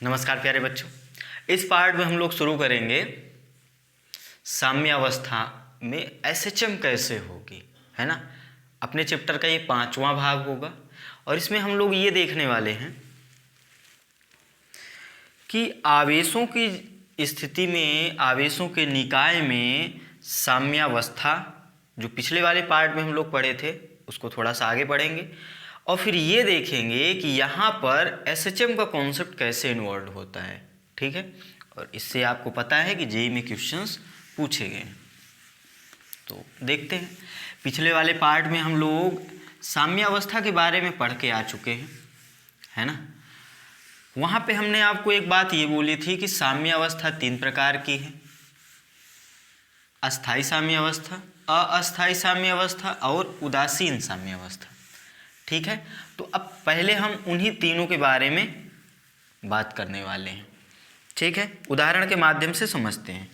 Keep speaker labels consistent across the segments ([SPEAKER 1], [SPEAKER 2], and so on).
[SPEAKER 1] नमस्कार प्यारे बच्चों। इस पार्ट में हम लोग शुरू करेंगे साम्यावस्था में एसएचएम कैसे होगी, है ना। अपने चैप्टर का ये 5वां भाग होगा और इसमें हम लोग ये देखने वाले हैं कि आवेशों की स्थिति में, आवेशों के निकाय में साम्यावस्था, जो पिछले वाले पार्ट में हम लोग पढ़े थे उसको थोड़ा सा आगे पढ़ेंगे और फिर ये देखेंगे कि यहाँ पर एसएचएम का कॉन्सेप्ट कैसे इन्वॉल्व होता है। ठीक है, और इससे आपको पता है कि जेईई में क्वेश्चंस पूछे गए हैं। तो देखते हैं, पिछले वाले पार्ट में हम लोग साम्यावस्था के बारे में पढ़ के आ चुके हैं, है ना। वहाँ पे हमने आपको एक बात ये बोली थी कि साम्यावस्था 3 प्रकार की है: अस्थायी साम्यावस्था, अस्थायी साम्यावस्था और उदासीन साम्यावस्था। ठीक है, तो अब पहले हम उन्हीं तीनों के बारे में बात करने वाले हैं। ठीक है, उदाहरण के माध्यम से समझते हैं।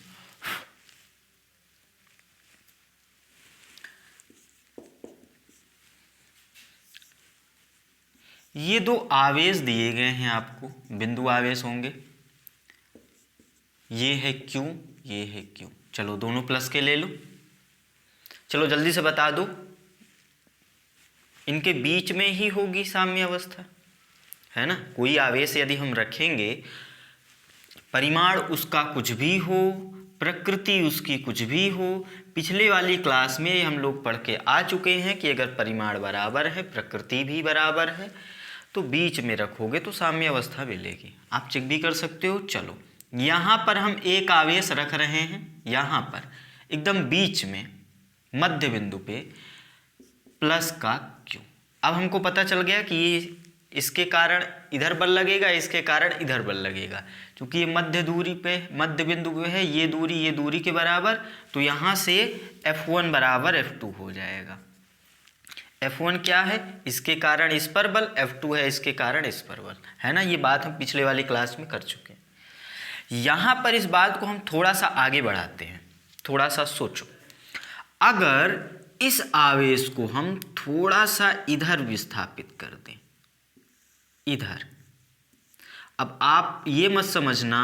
[SPEAKER 1] ये 2 आवेश दिए गए हैं आपको, बिंदु आवेश होंगे। ये है Q, ये है Q। चलो दोनों प्लस के ले लो। चलो जल्दी से बता दो, इनके बीच में ही होगी साम्यावस्था, है ना। कोई आवेश यदि हम रखेंगे, परिमाण उसका कुछ भी हो, प्रकृति उसकी कुछ भी हो, पिछले वाली क्लास में हम लोग पढ़ के आ चुके हैं कि अगर परिमाण बराबर है, प्रकृति भी बराबर है, तो बीच में रखोगे तो साम्यावस्था मिलेगी। आप चेक भी कर सकते हो। चलो यहाँ पर हम एक आवेश रख रहे हैं, यहाँ पर एकदम बीच में मध्य बिंदु पे प्लस का Q। अब हमको पता चल गया कि ये इसके कारण इधर बल लगेगा, इसके कारण इधर बल लगेगा। क्योंकि ये मध्य दूरी पे, मध्य बिंदु पे है, ये दूरी के बराबर, तो यहाँ से F1 बराबर F2 हो जाएगा। F1 क्या है? इसके कारण इस पर बल, F2 है इसके कारण इस पर बल, है ना। ये बात हम पिछले वाली क्लास में कर चुके हैं। यहाँ पर इस बात को हम थोड़ा सा आगे बढ़ाते हैं। थोड़ा सा सोचो, अगर इस आवेश को हम थोड़ा सा इधर विस्थापित कर दें, इधर। अब आप ये मत समझना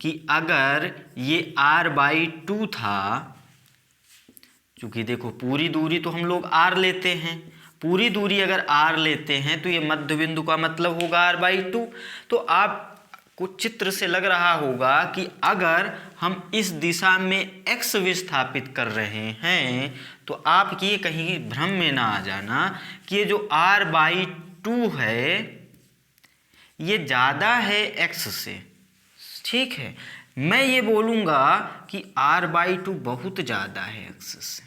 [SPEAKER 1] कि अगर ये r/2 था, क्योंकि देखो पूरी दूरी तो हम लोग r लेते हैं, पूरी दूरी अगर r लेते हैं तो ये मध्य बिंदु का मतलब होगा r/2। तो आपको चित्र से लग रहा होगा कि अगर हम इस दिशा में x विस्थापित कर रहे हैं तो आप ये कहीं भ्रम में ना आ जाना कि ये जो r/2 है ये ज़्यादा है x से। ठीक है, मैं ये बोलूँगा कि r/2 बहुत ज़्यादा है x से।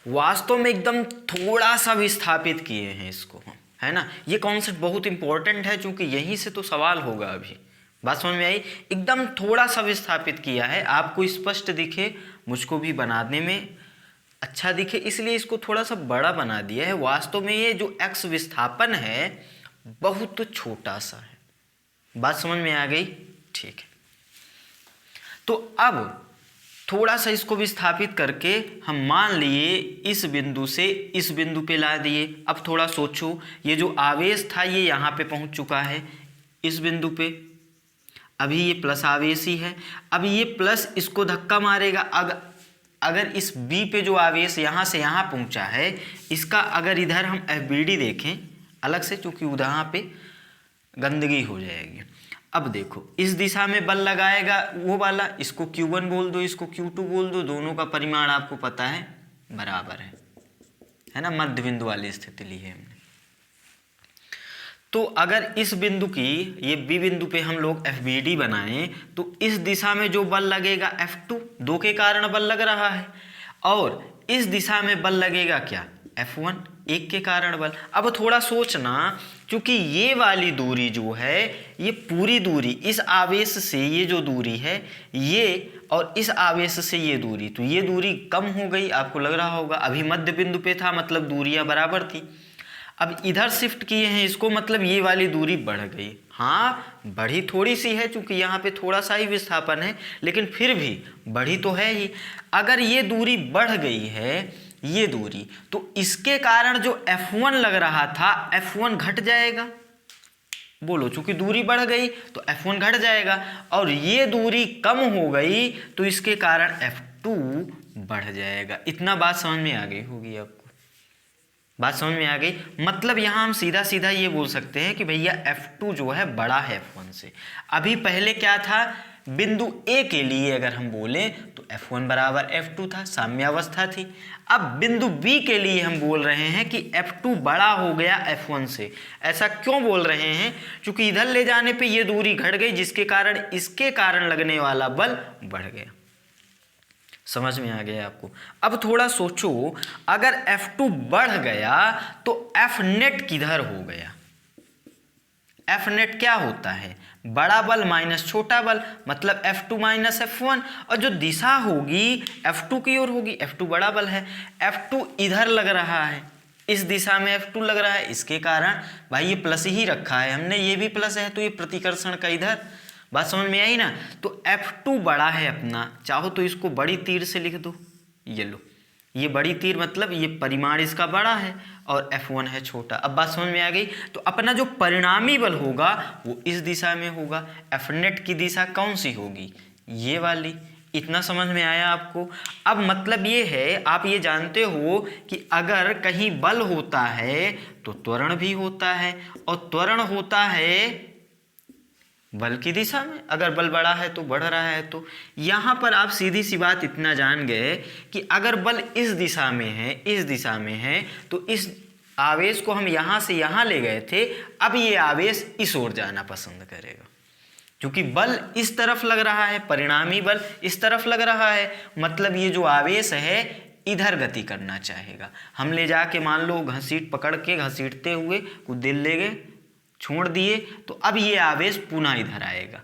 [SPEAKER 1] वास्तव में एकदम थोड़ा सा विस्थापित किए हैं इसको हम, है ना। ये कॉन्सेप्ट बहुत इंपॉर्टेंट है क्योंकि यहीं से तो सवाल होगा। अभी बात समझ में आई? एकदम थोड़ा सा विस्थापित किया है, आपको स्पष्ट दिखे, मुझको भी बनाने में अच्छा दिखे, इसलिए इसको थोड़ा सा बड़ा बना दिया है। वास्तव में ये जो x विस्थापन है बहुत छोटा सा है। बात समझ में आ गई? ठीक है, तो अब थोड़ा सा इसको विस्थापित करके हम मान लिए इस बिंदु से इस बिंदु पे ला दिए। अब थोड़ा सोचो, ये जो आवेश था ये यहाँ पे पहुँच चुका है इस बिंदु पे, अभी ये प्लस आवेश ही है। अब ये प्लस इसको धक्का मारेगा। अगर इस B पे जो आवेश यहाँ से यहाँ पहुँचा है, इसका अगर इधर हम FBD देखें अलग से, क्योंकि यहाँ पे गंदगी हो जाएगी। अब देखो इस दिशा में बल लगाएगा वो वाला, इसको Q1 बोल दो, इसको Q2 बोल दो, दोनों का परिमाण आपको पता है बराबर है ना। मध्य बिंदु वाली स्थिति ली है हमने। तो अगर इस बिंदु की, ये B बिंदु पे हम लोग FBD बनाएं तो इस दिशा में जो बल लगेगा F2, 2 के कारण बल लग रहा है, और इस दिशा में बल लगेगा क्या? F1, 1 के कारण बल। अब थोड़ा सोचना, क्योंकि ये वाली दूरी जो है, ये पूरी दूरी इस आवेश से, ये जो दूरी है ये, और इस आवेश से ये दूरी, तो ये दूरी कम हो गई। आपको लग रहा होगा अभी मध्य बिंदु पे था, मतलब दूरियां बराबर थी। अब इधर शिफ्ट किए हैं इसको, मतलब ये वाली दूरी बढ़ गई। हाँ, बढ़ी थोड़ी सी है क्योंकि यहाँ पे थोड़ा सा ही विस्थापन है, लेकिन फिर भी बढ़ी तो है ही। अगर ये दूरी बढ़ गई है, ये दूरी, तो इसके कारण जो F1 लग रहा था F1 घट जाएगा। बोलो, चूंकि दूरी बढ़ गई तो F1 घट जाएगा, और ये दूरी कम हो गई तो इसके कारण F2 बढ़ जाएगा। इतना बात समझ में आ गई होगी आपको, बात समझ में आ गई। मतलब यहाँ हम सीधा सीधा ये बोल सकते हैं कि भैया F2 जो है बड़ा है F1 से। अभी पहले क्या था, बिंदु A के लिए अगर हम बोलें तो F1 बराबर F2 था, साम्यावस्था थी। अब बिंदु B के लिए हम बोल रहे हैं कि F2 बड़ा हो गया F1 से। ऐसा क्यों बोल रहे हैं, क्योंकि इधर ले जाने पे ये दूरी घट गई, जिसके कारण इसके कारण लगने वाला बल बढ़ गया। समझ में आ गया आपको। अब थोड़ा सोचो, अगर F2 बढ़ गया तो F नेट किधर हो गया। F नेट क्या होता है, बड़ा बल माइनस छोटा बल, मतलब F2 माइनस F1, और जो दिशा होगी F2 की ओर होगी। F2 बड़ा बल है, F2 इधर लग रहा है, इस दिशा में F2 लग रहा है, इसके कारण भाई ये प्लस ही रखा है हमने, ये भी प्लस है तो ये प्रतिकर्षण का इधर। बात समझ में आई ना। तो F2 बड़ा है अपना, चाहो तो इसको बड़ी तीर से लिख दो, ये लो, ये बड़ी तीर मतलब ये परिमाण इसका बड़ा है और F1 है छोटा। अब बात समझ में आ गई। तो अपना जो परिणामी बल होगा वो इस दिशा में होगा। F नेट की दिशा कौन सी होगी, ये वाली। इतना समझ में आया आपको। अब मतलब ये है, आप ये जानते हो कि अगर कहीं बल होता है तो त्वरण भी होता है, और त्वरण होता है बल की दिशा में। अगर बल बड़ा है तो बढ़ रहा है। तो यहाँ पर आप सीधी सी बात इतना जान गए कि अगर बल इस दिशा में है, इस दिशा में है, तो इस आवेश को हम यहाँ से यहाँ ले गए थे, अब ये आवेश इस ओर जाना पसंद करेगा, क्योंकि बल इस तरफ लग रहा है, परिणामी बल इस तरफ लग रहा है, मतलब ये जो आवेश है इधर गति करना चाहेगा। हम ले जाके मान लो घसीट पकड़ के घसीटते हुए कुछ देर ले गए, छोड़ दिए, तो अब ये आवेश पुनः इधर आएगा।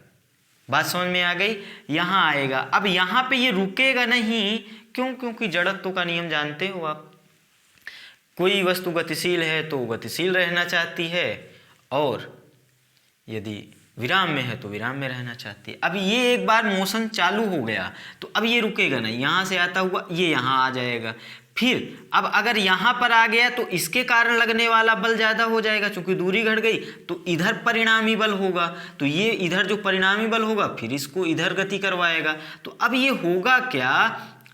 [SPEAKER 1] बात समझ में आ गई। यहाँ आएगा, अब यहाँ पे ये रुकेगा नहीं। क्यों, क्योंकि जड़त्व का नियम जानते हो आप, कोई वस्तु गतिशील है तो गतिशील रहना चाहती है, और यदि विराम में है तो विराम में रहना चाहती है। अब ये एक बार मोशन चालू हो गया तो अब ये रुकेगा नहीं, यहाँ से आता हुआ ये यहाँ आ जाएगा। फिर अब अगर यहाँ पर आ गया तो इसके कारण लगने वाला बल ज़्यादा हो जाएगा, क्योंकि दूरी घट गई, तो इधर परिणामी बल होगा, तो ये इधर जो परिणामी बल होगा फिर इसको इधर गति करवाएगा। तो अब ये होगा क्या,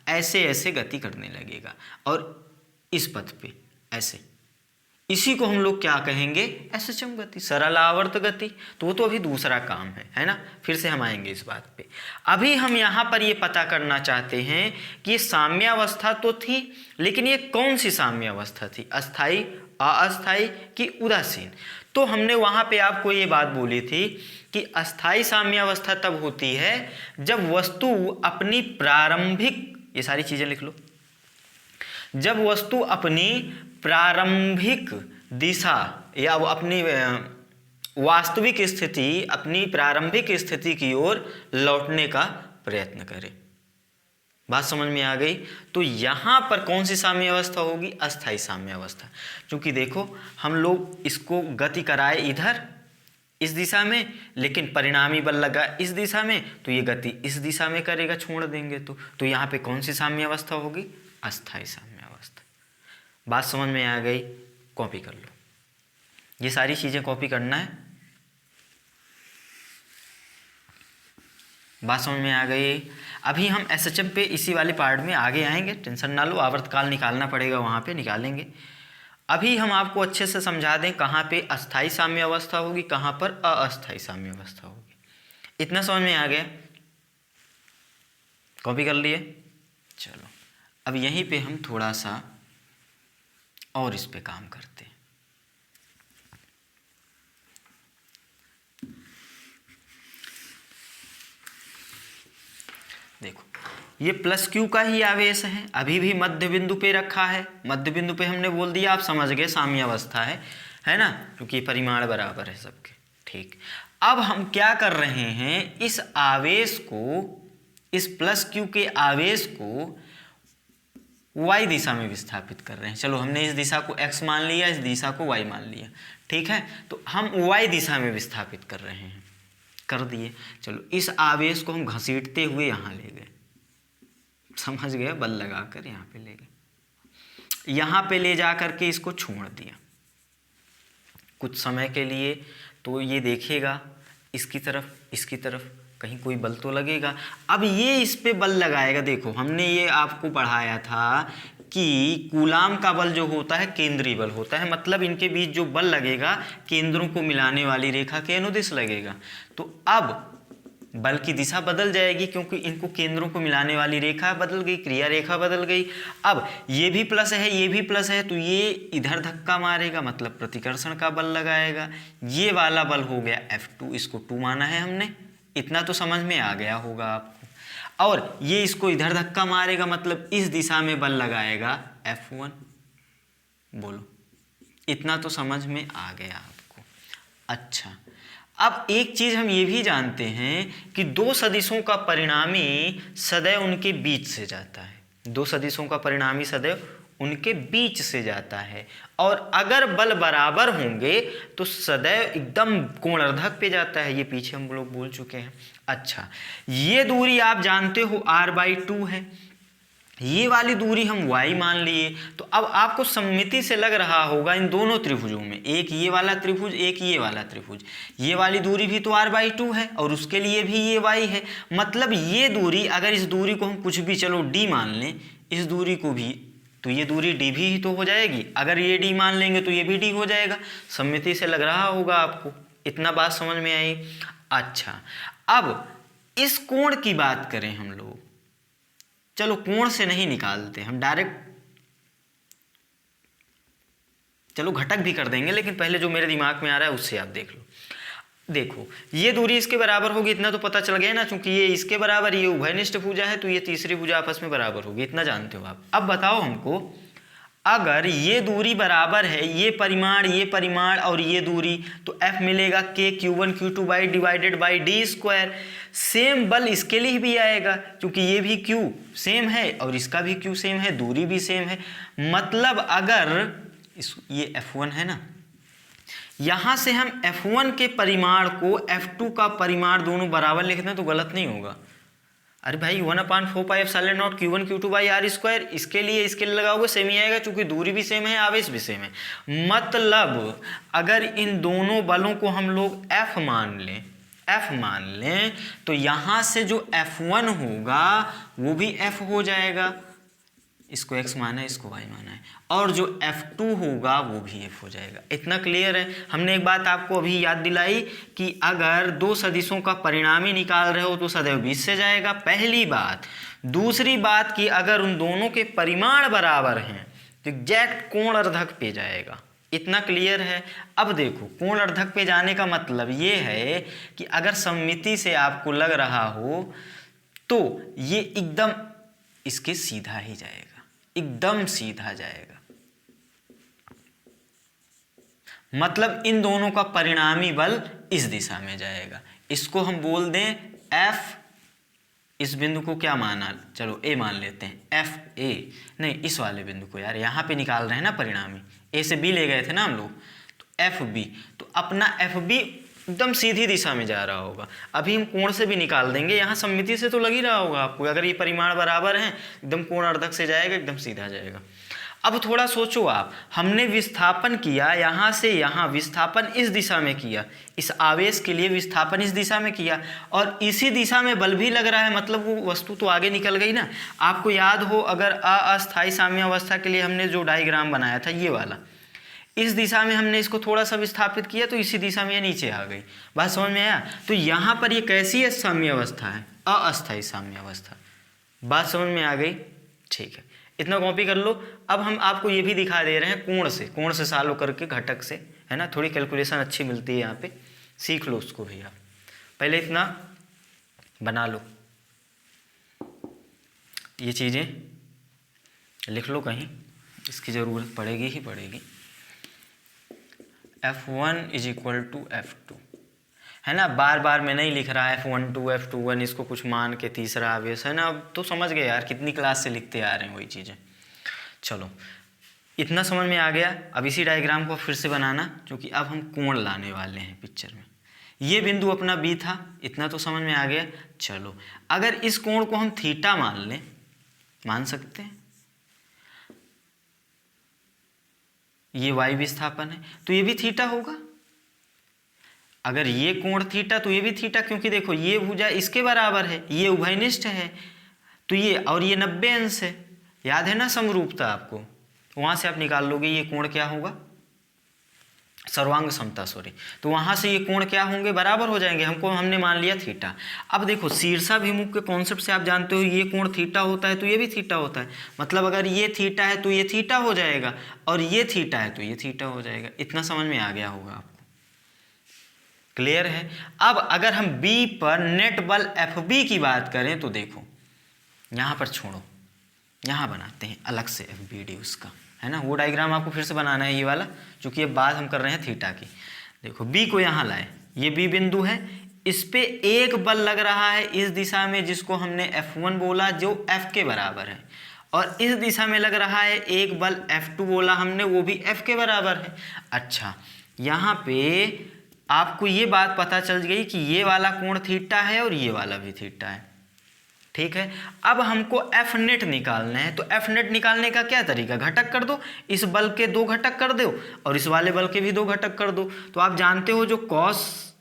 [SPEAKER 1] ऐसे ऐसे गति करने लगेगा, और इस पथ पे ऐसे, इसी को हम लोग क्या कहेंगे, एसएचएम गति, सरल आवर्त गति। तो वो तो अभी दूसरा काम है ना, फिर से हम आएंगे इस बात पे। अभी हम यहाँ पर ये पता करना चाहते हैं कि ये साम्यावस्था तो थी, लेकिन ये कौन सी साम्यावस्था थी, अस्थाई, अस्थाई कि उदासीन। तो हमने वहाँ पे आपको ये बात बोली थी कि अस्थाई साम्यावस्था तब होती है जब वस्तु अपनी प्रारंभिक, ये सारी चीज़ें लिख लो, जब वस्तु अपनी प्रारंभिक दिशा या वो अपनी वास्तविक स्थिति, अपनी प्रारंभिक स्थिति की ओर लौटने का प्रयत्न करे। बात समझ में आ गई। तो यहाँ पर कौन सी साम्यावस्था होगी, अस्थाई साम्यावस्था। क्योंकि देखो हम लोग इसको गति कराए इधर इस दिशा में, लेकिन परिणामी बल लगा इस दिशा में, तो ये गति इस दिशा में करेगा, छोड़ देंगे तो यहाँ पे कौन सी साम्यावस्था होगी, अस्थाई साम्यावस्था। बात समझ में आ गई। कॉपी कर लो, ये सारी चीज़ें कॉपी करना है। बात समझ में आ गई। अभी हम एसएचएम पे इसी वाले पार्ट में आगे आएंगे, टेंशन ना लो, आवर्तकाल निकालना पड़ेगा, वहाँ पे निकालेंगे। अभी हम आपको अच्छे से समझा दें कहाँ पे अस्थाई साम्यावस्था होगी, कहाँ पर अस्थाई साम्यावस्था होगी। इतना समझ में आ गया, कॉपी कर लिए। चलो अब यहीं पे हम थोड़ा सा और इस पे काम करते हैं। देखो ये प्लस क्यू का ही आवेश है, अभी भी मध्य बिंदु पे रखा है। मध्य बिंदु पे हमने बोल दिया, आप समझ गए साम्यावस्था है ना, क्योंकि परिमाण बराबर है सबके। ठीक, अब हम क्या कर रहे हैं, इस आवेश को, इस प्लस क्यू के आवेश को y दिशा में विस्थापित कर रहे हैं। चलो हमने इस दिशा को x मान लिया, इस दिशा को y मान लिया, ठीक है। तो हम y दिशा में विस्थापित कर रहे हैं, कर दिए। चलो इस आवेश को हम घसीटते हुए यहाँ ले गए, समझ गए, बल लगाकर यहाँ पे ले गए, यहाँ पे ले जा करके इसको छोड़ दिया कुछ समय के लिए। तो ये देखेगा इसकी तरफ कहीं कोई बल तो लगेगा। अब ये इस पे बल लगाएगा। देखो हमने ये आपको पढ़ाया था कि कूलाम का बल जो होता है केंद्रीय बल होता है, मतलब इनके बीच जो बल लगेगा केंद्रों को मिलाने वाली रेखा के अनुदिश लगेगा। तो अब बल की दिशा बदल जाएगी क्योंकि इनको केंद्रों को मिलाने वाली रेखा बदल गई, क्रिया रेखा बदल गई। अब ये भी प्लस है, ये भी प्लस है, तो ये इधर धक्का मारेगा मतलब प्रतिकर्षण का बल लगाएगा। ये वाला बल हो गया F2, इसको 2 माना है हमने, इतना तो समझ में आ गया होगा आपको। और ये इसको इधर धक्का मारेगा मतलब इस दिशा में बल लगाएगा F1। बोलो, इतना तो समझ में आ गया आपको। अच्छा, अब एक चीज हम ये भी जानते हैं कि दो सदिशों का परिणामी सदैव उनके बीच से जाता है। दो सदिशों का परिणामी सदैव उनके बीच से जाता है, और अगर बल बराबर होंगे तो सदैव एकदम कोणर्धक पे जाता है। ये पीछे हम लोग बोल चुके हैं। अच्छा, ये दूरी आप जानते हो r/2 है, ये वाली दूरी हम y मान लिए। तो अब आपको सममिति से लग रहा होगा इन दोनों त्रिभुजों में, एक ये वाला त्रिभुज एक ये वाला त्रिभुज, ये वाली दूरी भी तो r/2 है और उसके लिए भी ये y है। मतलब ये दूरी, अगर इस दूरी को हम कुछ भी चलो d मान लें, इस दूरी को भी, तो ये दूरी d भी ही तो हो जाएगी। अगर ये d मान लेंगे तो ये भी d हो जाएगा। सममिति से लग रहा होगा आपको। इतना बात समझ में आई। अच्छा, अब इस कोण की बात करें हम लोग, चलो कोण से नहीं निकालते हम, डायरेक्ट चलो घटक भी कर देंगे, लेकिन पहले जो मेरे दिमाग में आ रहा है उससे आप देख लो। देखो ये दूरी इसके बराबर होगी, इतना तो पता चल गया ना, क्योंकि ये इसके बराबर, ये उभयनिष्ठ भुजा है तो ये तीसरी भुजा आपस में बराबर होगी, इतना जानते हो आप। अब बताओ हमको, अगर ये दूरी बराबर है, ये परिमाण और ये दूरी, तो F मिलेगा K(Q1 Q2) divided by d²। Same बल इसके लिए भी आएगा क्योंकि ये भी Q सेम है और इसका भी Q सेम है, दूरी भी सेम है। मतलब अगर ये F1 है ना, यहां से हम F1 के परिमाण को F2 का परिमाण दोनों बराबर लिखते हैं तो गलत नहीं होगा। अरे भाई 1/4πε0 Q1 Q2 r², इसके लिए लगाओगे सेम ही आएगा क्योंकि दूरी भी सेम है, आवेश भी सेम है। मतलब अगर इन दोनों बलों को हम लोग F मान लें तो यहाँ से जो F1 होगा वो भी F हो जाएगा, इसको x माना है, इसको y माना है, और जो F2 होगा वो भी F हो जाएगा। इतना क्लियर है। हमने एक बात आपको अभी याद दिलाई कि अगर दो सदिशों का परिणामी निकाल रहे हो तो सदैव बीच से जाएगा, पहली बात। दूसरी बात कि अगर उन दोनों के परिमाण बराबर हैं तो एग्जैक्ट कोणर्धक पे जाएगा। इतना क्लियर है। अब देखो, कोणर्धक पे जाने का मतलब ये है कि अगर सममिति से आपको लग रहा हो तो ये एकदम इसके सीधा ही जाएगा, एकदम सीधा जाएगा। मतलब इन दोनों का परिणामी बल इस दिशा में जाएगा। इसको हम बोल दें F। इस बिंदु को क्या माना, चलो A मान लेते हैं, FA। नहीं, इस वाले बिंदु को, यार यहाँ पे निकाल रहे हैं ना परिणामी, A से B ले गए थे ना हम लोग, तो FB। तो अपना FB एकदम सीधी दिशा में जा रहा होगा। अभी हम कोण से भी निकाल देंगे, यहाँ सममिति से तो लग ही रहा होगा आपको। अगर ये परिमाण बराबर हैं एकदम कोणर्धक से जाएगा, एकदम सीधा जाएगा। अब थोड़ा सोचो आप, हमने विस्थापन किया यहाँ से यहाँ, विस्थापन इस दिशा में किया, इस आवेश के लिए विस्थापन इस दिशा में किया, और इसी दिशा में बल भी लग रहा है, मतलब वो वस्तु तो आगे निकल गई ना। आपको याद हो, अगर अस्थायी साम्यावस्था के लिए हमने जो डायग्राम बनाया था ये वाला, इस दिशा में हमने इसको थोड़ा सा विस्थापित किया तो इसी दिशा में ये नीचे आ गई। बात समझ में आया? तो यहाँ पर ये कैसी है साम्यावस्था है, अस्थायी साम्यावस्था। बात समझ में आ गई? ठीक है, इतना कॉपी कर लो। अब हम आपको ये भी दिखा दे रहे हैं कोण से सालो करके, घटक से, है ना, थोड़ी कैलकुलेशन अच्छी मिलती है यहाँ पे, सीख लो उसको भी आप। पहले इतना बना लो, ये चीज़ें लिख लो कहीं, इसकी ज़रूरत पड़ेगी ही पड़ेगी। F1 = F2, है ना। बार बार मैं नहीं लिख रहा F12 F21, इसको कुछ मान के तीसरा आवेश, है ना। अब तो समझ गए यार, कितनी क्लास से लिखते आ रहे हैं वही चीज़ें। चलो, इतना समझ में आ गया। अब इसी डायग्राम को फिर से बनाना, क्योंकि अब हम कोण लाने वाले हैं पिक्चर में। ये बिंदु अपना B था, इतना तो समझ में आ गया। चलो, अगर इस कोण को हम थीटा मान लें, मान सकते हैं, ये y विस्थापन है तो ये भी थीटा होगा। अगर ये कोण थीटा तो ये भी थीटा, क्योंकि देखो ये भुजा इसके बराबर है, ये उभयनिष्ठ है, तो ये और ये 90 अंश है। याद है ना समरूपता आपको, वहाँ से आप निकाल लोगे ये कोण क्या होगा, सर्वांग समता, सॉरी। तो वहाँ से ये कोण क्या होंगे, बराबर हो जाएंगे। हमने मान लिया थीटा। अब देखो शीर्षाभिमुख के कॉन्सेप्ट से आप जानते हो ये कोण थीटा होता है तो ये भी थीटा होता है, मतलब अगर ये थीटा है तो ये थीटा हो जाएगा, और ये थीटा है तो ये थीटा हो जाएगा। इतना समझ में आ गया होगा आपको, क्लियर है। अब अगर हम बी पर नेट बल एफबी की बात करें तो देखो यहाँ पर छोड़ो, यहाँ बनाते हैं अलग से एफबीडी उसका, है ना। वो डायग्राम आपको फिर से बनाना है ये वाला, क्योंकि ये बात हम कर रहे हैं थीटा की। देखो बी को यहाँ लाए, ये बी बिंदु है, इस पे एक बल लग रहा है इस दिशा में जिसको हमने F1 बोला, जो F के बराबर है, और इस दिशा में लग रहा है एक बल F2 बोला हमने, वो भी F के बराबर है। अच्छा, यहाँ पे आपको ये बात पता चल गई कि ये वाला कोण थीटा है और ये वाला भी थीटा है, ठीक है। अब हमको एफ नेट निकालना है, तो एफ नेट निकालने का क्या तरीका, घटक कर दो, इस बल के 2 घटक कर दो और इस वाले बल के भी 2 घटक कर दो। तो आप जानते हो जो कॉस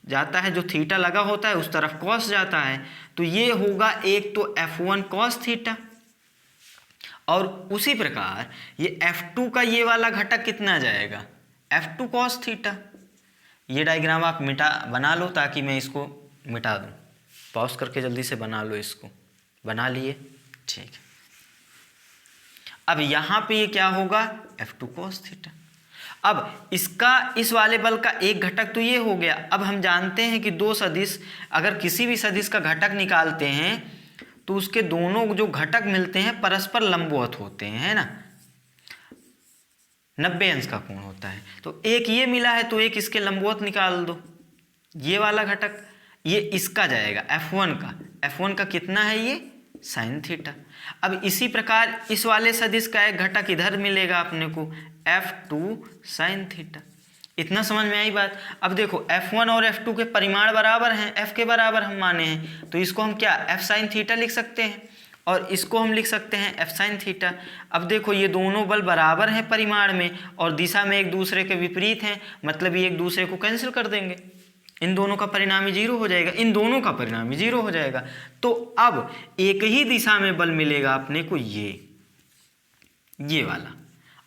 [SPEAKER 1] जाता है, जो थीटा लगा होता है उस तरफ कॉस जाता है, तो ये होगा एक तो F1 कॉस थीटा, और उसी प्रकार ये F2 का ये वाला घटक कितना जाएगा, F2 कॉस थीटा। ये डायग्राम आप बना लो ताकि मैं इसको मिटा दूं, पॉज करके जल्दी से बना लो, इसको बना लिए, ठीक है। अब यहाँ पे ये क्या होगा, F2 cos थीटा। अब इसका इस वाले बल का एक घटक तो ये हो गया। अब हम जानते हैं कि 2 सदिश, अगर किसी भी सदिश का घटक निकालते हैं तो उसके दोनों जो घटक मिलते हैं परस्पर लंबवत होते हैं, है ना, 90 अंश का कोण होता है। तो एक ये मिला है तो एक इसके लंबवत निकाल दो, ये वाला घटक ये इसका जाएगा F1 का कितना है ये साइन थीटा। अब इसी प्रकार इस वाले सदिश का एक घटक इधर मिलेगा अपने को F2 साइन थीटा। इतना समझ में आई बात। अब देखो F1 और F2 के परिमाण बराबर हैं, F के बराबर हम माने हैं, तो इसको हम क्या F साइन थीटा लिख सकते हैं, और इसको हम लिख सकते हैं F साइन थीटा। अब देखो ये दोनों बल बराबर हैं परिमाण में और दिशा में एक दूसरे के विपरीत हैं, मतलब ये एक दूसरे को कैंसिल कर देंगे, इन दोनों का परिणामी 0 हो जाएगा, इन दोनों का परिणामी 0 हो जाएगा। तो अब एक ही दिशा में बल मिलेगा अपने को ये वाला,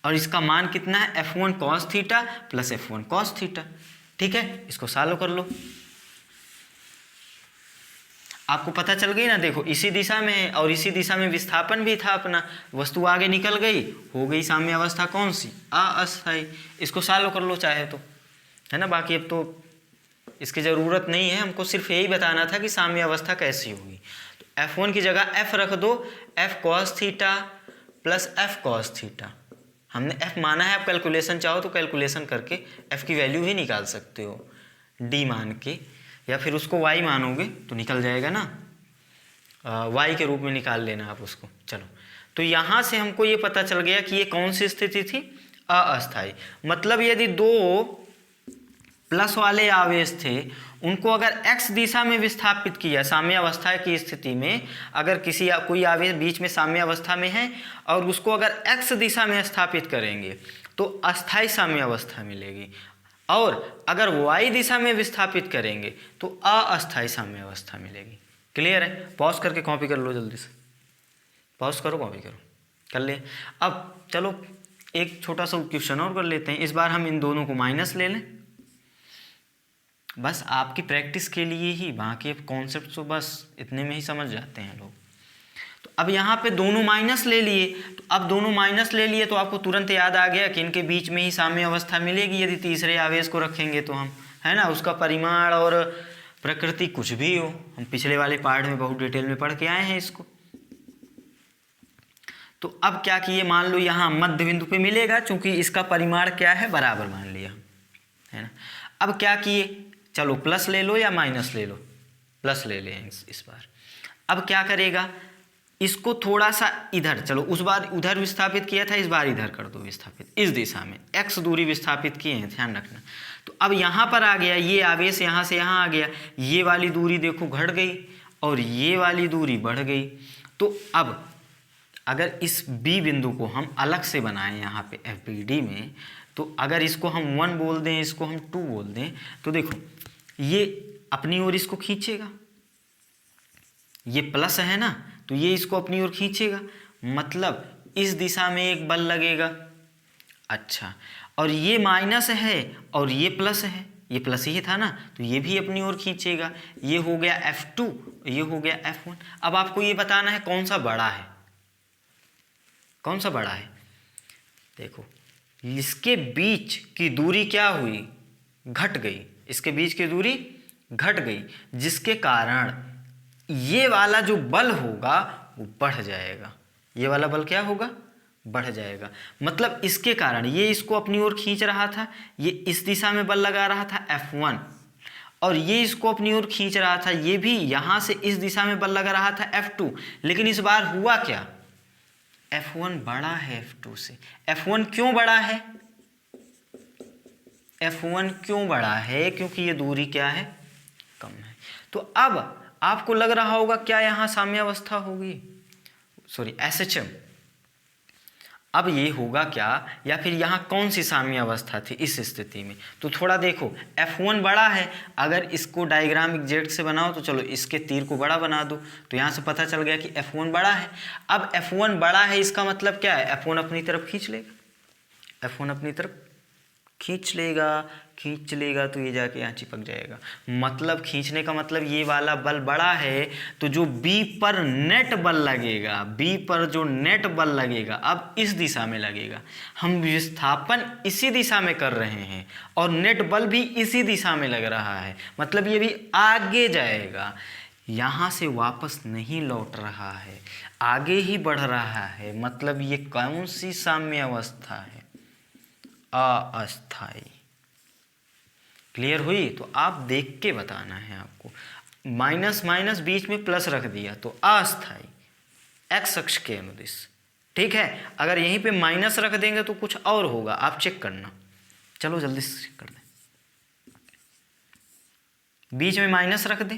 [SPEAKER 1] और इसका मान कितना है F1 cos theta plus F1 cos theta, ठीक है। इसको सॉल्व कर लो, आपको पता चल गई ना। देखो इसी दिशा में है और इसी दिशा में विस्थापन भी था अपना, वस्तु आगे निकल गई, हो गई साम्य अवस्था कौन सी, अस्थायी। इसको सॉल्व कर लो चाहे तो, है ना। बाकी अब तो इसकी ज़रूरत नहीं है, हमको सिर्फ यही बताना था कि साम्य अवस्था कैसी होगी। तो F1 की जगह F रख दो, F cos theta plus F cos theta. हमने F माना है, आप कैलकुलेशन चाहो तो कैलकुलेशन करके F की वैल्यू भी निकाल सकते हो, D मान के, या फिर उसको Y मानोगे तो निकल जाएगा ना, Y के रूप में निकाल लेना आप उसको। चलो, तो यहाँ से हमको ये पता चल गया कि ये कौन सी स्थिति थी, अस्थायी। मतलब यदि 2 प्लस वाले आवेश थे, उनको अगर x दिशा में विस्थापित किया साम्य अवस्था की स्थिति में, अगर कोई आवेश बीच में साम्य अवस्था में है और उसको अगर x दिशा में स्थापित करेंगे तो अस्थायी साम्य अवस्था मिलेगी, और अगर y दिशा में विस्थापित करेंगे तो अस्थायी साम्य अवस्था मिलेगी। क्लियर है। पॉज करके कॉपी कर लो, जल्दी से पॉज करो, कॉपी करो, कर ले। अब चलो एक छोटा सा क्वेश्चन और कर लेते हैं। इस बार हम इन दोनों को माइनस ले लें, बस आपकी प्रैक्टिस के लिए ही, बाकी कॉन्सेप्ट तो बस इतने में ही समझ जाते हैं लोग। तो अब यहाँ पे दोनों माइनस ले लिए, तो अब दोनों माइनस ले लिए तो आपको तुरंत याद आ गया कि इनके बीच में ही साम्य अवस्था मिलेगी यदि तीसरे आवेश को रखेंगे तो हम, है ना। उसका परिमाण और प्रकृति कुछ भी हो, हम पिछले वाले पार्ट में बहुत डिटेल में पढ़ के आए हैं इसको। तो अब क्या किए, मान लो यहाँ मध्य बिंदु पे मिलेगा, चूंकि इसका परिमाण क्या है बराबर मान लिया, है ना। अब क्या किए, चलो प्लस ले लो या माइनस ले लो, प्लस ले लें इस बार। अब क्या करेगा, इसको थोड़ा सा इधर, चलो उस बार उधर विस्थापित किया था, इस बार इधर कर दो विस्थापित, इस दिशा में x दूरी विस्थापित किए हैं, ध्यान रखना। तो अब यहाँ पर आ गया, ये आवेश यहाँ से यहाँ आ गया, ये वाली दूरी देखो घट गई और ये वाली दूरी बढ़ गई। तो अब अगर इस B बिंदु को हम अलग से बनाएं यहाँ पे FBD में, तो अगर इसको हम 1 बोल दें, इसको हम 2 बोल दें, तो देखो ये अपनी ओर इसको खींचेगा, ये प्लस है ना, तो ये इसको अपनी ओर खींचेगा, मतलब इस दिशा में एक बल लगेगा। अच्छा, और ये माइनस है और ये प्लस है, ये प्लस ही था ना, तो ये भी अपनी ओर खींचेगा। ये हो गया F2, ये हो गया F1। अब आपको ये बताना है कौन सा बड़ा है, कौन सा बड़ा है। देखो इसके बीच की दूरी क्या हुई, घट गई, इसके बीच की दूरी घट गई, जिसके कारण ये वाला जो बल होगा वो बढ़ जाएगा। ये वाला बल क्या होगा, बढ़ जाएगा। मतलब इसके कारण ये इसको अपनी ओर खींच रहा था, ये इस दिशा में बल लगा रहा था F1, और ये इसको अपनी ओर खींच रहा था, ये भी यहाँ से इस दिशा में बल लगा रहा था F2। लेकिन इस बार हुआ क्या, F1 बड़ा है F2 से। F1 क्यों बड़ा है, F1 क्यों बड़ा है, क्योंकि ये दूरी क्या है, कम है। तो अब आपको लग रहा होगा क्या यहाँ साम्यावस्था होगी, सॉरी SHM। अब ये होगा क्या, या फिर यहाँ कौन सी साम्यावस्था थी इस स्थिति में, तो थोड़ा देखो F1 बड़ा है। अगर इसको डायग्राम एग्जैक्ट से बनाओ तो चलो इसके तीर को बड़ा बना दो, तो यहाँ से पता चल गया कि F1 बड़ा है। अब F1 बड़ा है इसका मतलब क्या है, F1 अपनी तरफ खींच लेगा, F1 अपनी तरफ खींच लेगा तो ये जाके यहाँ चिपक जाएगा। मतलब खींचने का मतलब ये वाला बल बड़ा है, तो जो B पर नेट बल लगेगा, B पर जो नेट बल लगेगा अब इस दिशा में लगेगा। हम विस्थापन इसी दिशा में कर रहे हैं और नेट बल भी इसी दिशा में लग रहा है, मतलब ये भी आगे जाएगा, यहाँ से वापस नहीं लौट रहा है, आगे ही बढ़ रहा है। मतलब ये कौन सी साम्यावस्था है, अस्थाई। क्लियर हुई, तो आप देख के बताना है आपको। माइनस माइनस बीच में प्लस रख दिया तो अस्थाई, एक्स अक्ष के अनुदिश। ठीक है, अगर यहीं पे माइनस रख देंगे तो कुछ और होगा, आप चेक करना। चलो जल्दी से चेक कर दें, बीच में माइनस रख दें